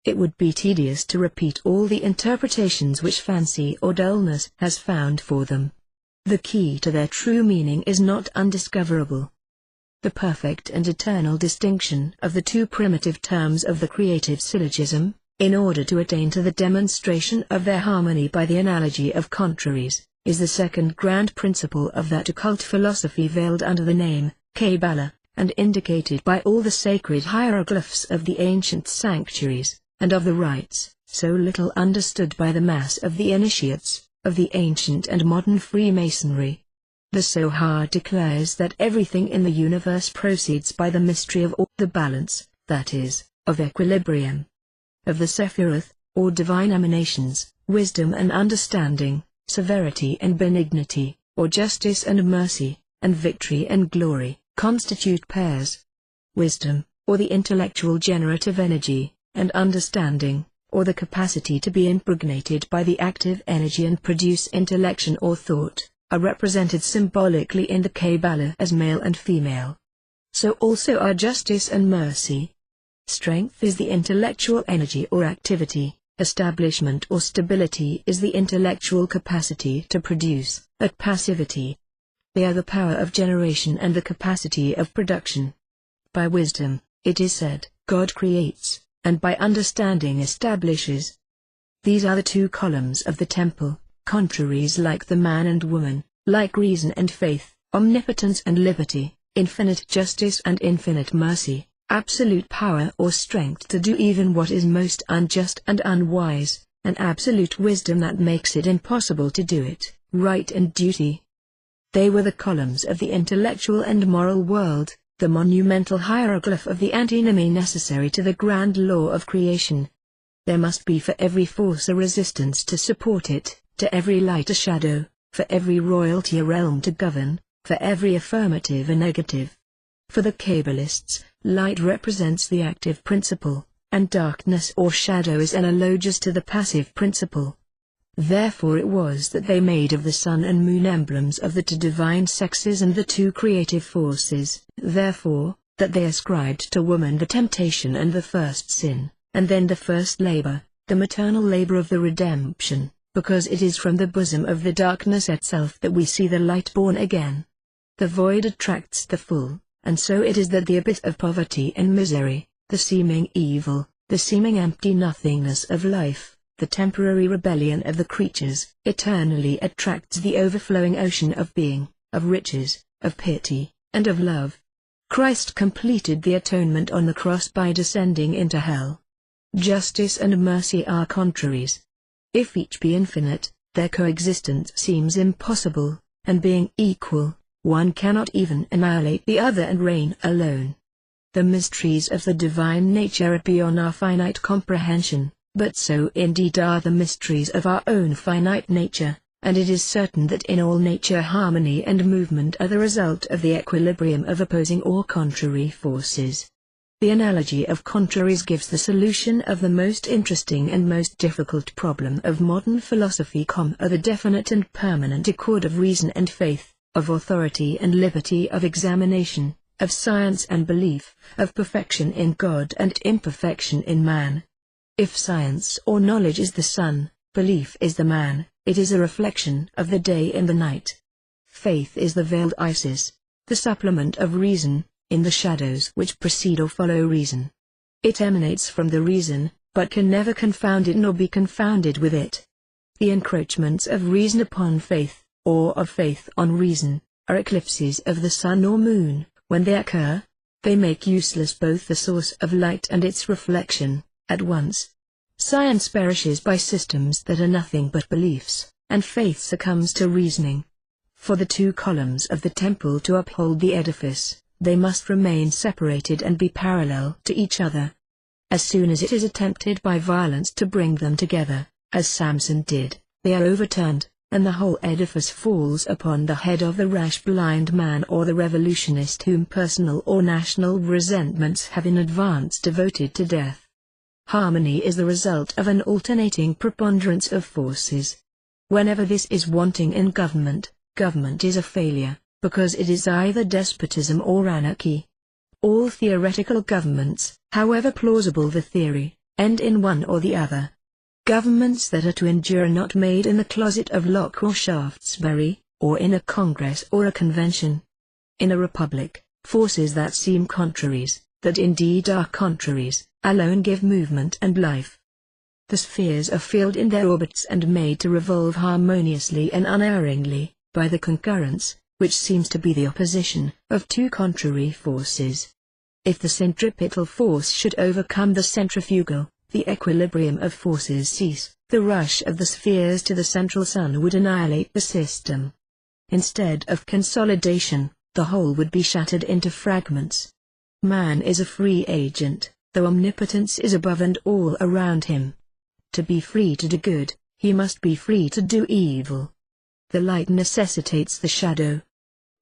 It would be tedious to repeat all the interpretations which fancy or dullness has found for them. The key to their true meaning is not undiscoverable. The perfect and eternal distinction of the two primitive terms of the creative syllogism, in order to attain to the demonstration of their harmony by the analogy of contraries, is the second grand principle of that occult philosophy veiled under the name Kabbalah, and indicated by all the sacred hieroglyphs of the ancient sanctuaries, and of the rites, so little understood by the mass of the initiates, of the ancient and modern Freemasonry. The Zohar declares that everything in the universe proceeds by the mystery of the balance, that is, of equilibrium. Of the Sephiroth, or divine emanations, wisdom and understanding, severity and benignity, or justice and mercy, and victory and glory, constitute pairs. Wisdom, or the intellectual generative energy, and understanding, or the capacity to be impregnated by the active energy and produce intellection or thought, are represented symbolically in the Kabbalah as male and female. So also are justice and mercy. Strength is the intellectual energy or activity, establishment or stability is the intellectual capacity to produce, but passivity. They are the power of generation and the capacity of production. By wisdom, it is said, God creates, and by understanding establishes. These are the two columns of the temple, contraries like the man and woman, like reason and faith, omnipotence and liberty, infinite justice and infinite mercy, absolute power or strength to do even what is most unjust and unwise, and absolute wisdom that makes it impossible to do it, right and duty. They were the columns of the intellectual and moral world, the monumental hieroglyph of the antinomy necessary to the grand law of creation. There must be for every force a resistance to support it, to every light a shadow, for every royalty a realm to govern, for every affirmative a negative. For the Kabbalists, light represents the active principle, and darkness or shadow is analogous to the passive principle. Therefore it was that they made of the sun and moon emblems of the two divine sexes and the two creative forces, therefore, that they ascribed to woman the temptation and the first sin, and then the first labor, the maternal labor of the redemption, because it is from the bosom of the darkness itself that we see the light born again. The void attracts the full, and so it is that the abyss of poverty and misery, the seeming evil, the seeming empty nothingness of life, the temporary rebellion of the creatures, eternally attracts the overflowing ocean of being, of riches, of pity, and of love. Christ completed the atonement on the cross by descending into hell. Justice and mercy are contraries. If each be infinite, their coexistence seems impossible, and being equal, one cannot even annihilate the other and reign alone. The mysteries of the divine nature are beyond our finite comprehension, but so indeed are the mysteries of our own finite nature, and it is certain that in all nature harmony and movement are the result of the equilibrium of opposing or contrary forces. The analogy of contraries gives the solution of the most interesting and most difficult problem of modern philosophy, the definite and permanent accord of reason and faith, of authority and liberty of examination, of science and belief, of perfection in God and imperfection in man. If science or knowledge is the sun, belief is the man, it is a reflection of the day in the night. Faith is the veiled Isis, the supplement of reason, in the shadows which precede or follow reason. It emanates from the reason, but can never confound it nor be confounded with it. The encroachments of reason upon faith, or of faith on reason, are eclipses of the sun or moon. When they occur, they make useless both the source of light and its reflection, at once. Science perishes by systems that are nothing but beliefs, and faith succumbs to reasoning. For the two columns of the temple to uphold the edifice, they must remain separated and be parallel to each other. As soon as it is attempted by violence to bring them together, as Samson did, they are overturned, and the whole edifice falls upon the head of the rash blind man or the revolutionist whom personal or national resentments have in advance devoted to death. Harmony is the result of an alternating preponderance of forces. Whenever this is wanting in government, government is a failure, because it is either despotism or anarchy. All theoretical governments, however plausible the theory, end in one or the other. Governments that are to endure are not made in the closet of Locke or Shaftesbury, or in a congress or a convention. In a republic, forces that seem contraries, that indeed are contraries, alone give movement and life. The spheres are filled in their orbits and made to revolve harmoniously and unerringly, by the concurrence, which seems to be the opposition, of two contrary forces. If the centripetal force should overcome the centrifugal, the equilibrium of forces cease, the rush of the spheres to the central sun would annihilate the system. Instead of consolidation, the whole would be shattered into fragments. Man is a free agent, though omnipotence is above and all around him. To be free to do good, he must be free to do evil. The light necessitates the shadow.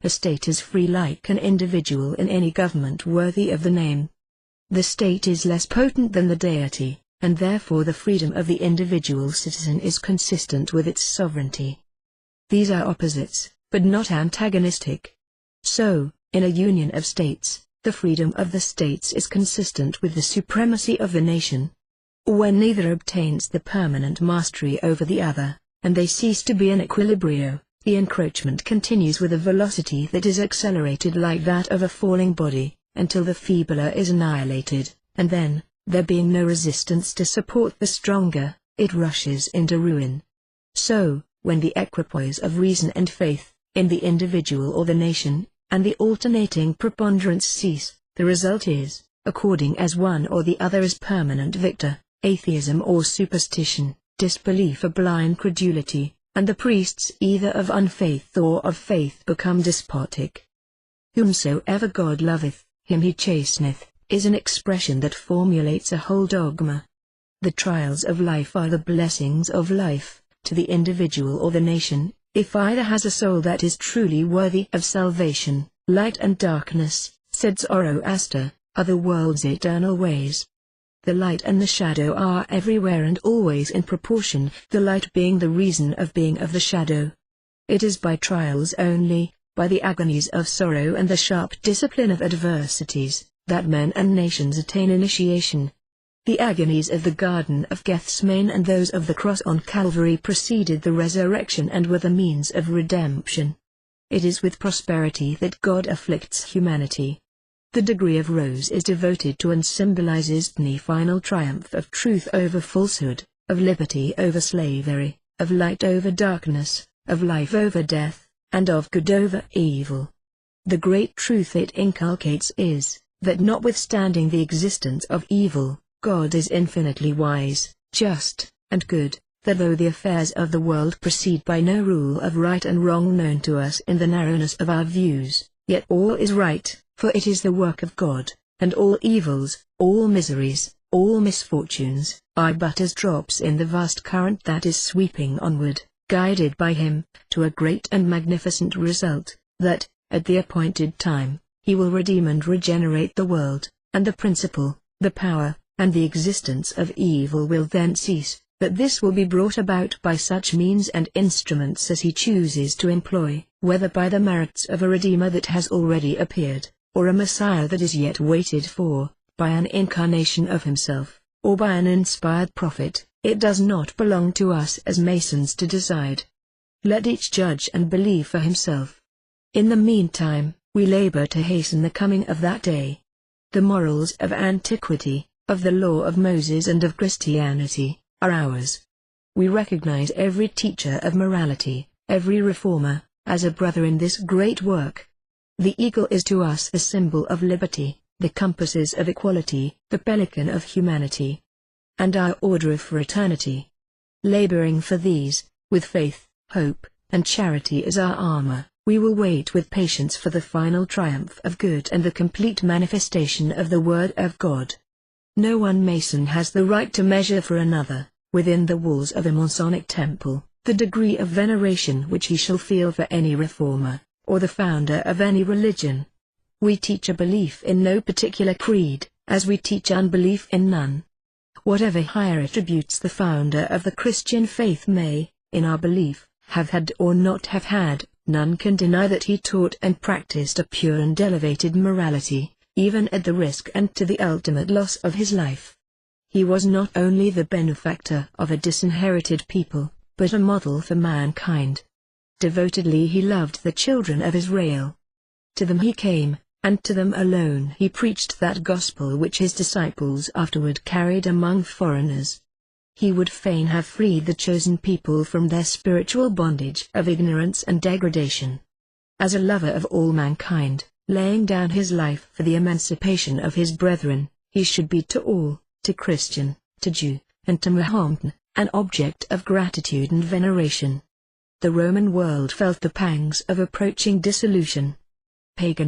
A state is free like an individual in any government worthy of the name. The state is less potent than the deity, and therefore the freedom of the individual citizen is consistent with its sovereignty. These are opposites, but not antagonistic. So, in a union of states, the freedom of the states is consistent with the supremacy of the nation. When neither obtains the permanent mastery over the other, and they cease to be in equilibrio, the encroachment continues with a velocity that is accelerated like that of a falling body, until the feebler is annihilated, and then, there being no resistance to support the stronger, it rushes into ruin. So, when the equipoise of reason and faith, in the individual or the nation, and the alternating preponderance cease, the result is, according as one or the other is permanent victor, atheism or superstition, disbelief or blind credulity, and the priests either of unfaith or of faith become despotic. Whomsoever God loveth, him he chasteneth, is an expression that formulates a whole dogma. The trials of life are the blessings of life, to the individual or the nation, if either has a soul that is truly worthy of salvation. Light and darkness, said Zoroaster, are the world's eternal ways. The light and the shadow are everywhere and always in proportion, the light being the reason of being of the shadow. It is by trials only, by the agonies of sorrow and the sharp discipline of adversities, that men and nations attain initiation. The agonies of the Garden of Gethsemane and those of the cross on Calvary preceded the resurrection and were the means of redemption. It is with prosperity that God afflicts humanity. The degree of rose is devoted to and symbolizes the final triumph of truth over falsehood, of liberty over slavery, of light over darkness, of life over death, and of good over evil. The great truth it inculcates is, that notwithstanding the existence of evil, God is infinitely wise, just, and good, that though the affairs of the world proceed by no rule of right and wrong known to us in the narrowness of our views, yet all is right, for it is the work of God, and all evils, all miseries, all misfortunes, are but as drops in the vast current that is sweeping onward, guided by Him, to a great and magnificent result, that, at the appointed time, He will redeem and regenerate the world, and the principle, the power, and the existence of evil will then cease, but this will be brought about by such means and instruments as He chooses to employ, whether by the merits of a Redeemer that has already appeared, or a Messiah that is yet waited for, by an incarnation of himself, or by an inspired prophet, it does not belong to us as Masons to decide. Let each judge and believe for himself. In the meantime, we labor to hasten the coming of that day. The morals of antiquity, of the law of Moses and of Christianity, are ours. We recognize every teacher of morality, every reformer, as a brother in this great work. The eagle is to us the symbol of liberty, the compasses of equality, the pelican of humanity, and our order of fraternity. Laboring for these, with faith, hope, and charity as our armor, we will wait with patience for the final triumph of good and the complete manifestation of the Word of God. No one Mason has the right to measure for another, within the walls of a Masonic temple, the degree of veneration which he shall feel for any reformer, or the founder of any religion. We teach a belief in no particular creed, as we teach unbelief in none. Whatever higher attributes the founder of the Christian faith may, in our belief, have had or not have had, none can deny that he taught and practiced a pure and elevated morality, even at the risk and to the ultimate loss of his life. He was not only the benefactor of a disinherited people, but a model for mankind. Devotedly he loved the children of Israel. To them he came, and to them alone he preached that gospel which his disciples afterward carried among foreigners. He would fain have freed the chosen people from their spiritual bondage of ignorance and degradation. As a lover of all mankind, laying down his life for the emancipation of his brethren, he should be to all, to Christian, to Jew, and to Mohammedan, an object of gratitude and veneration. The Roman world felt the pangs of approaching dissolution. Pagan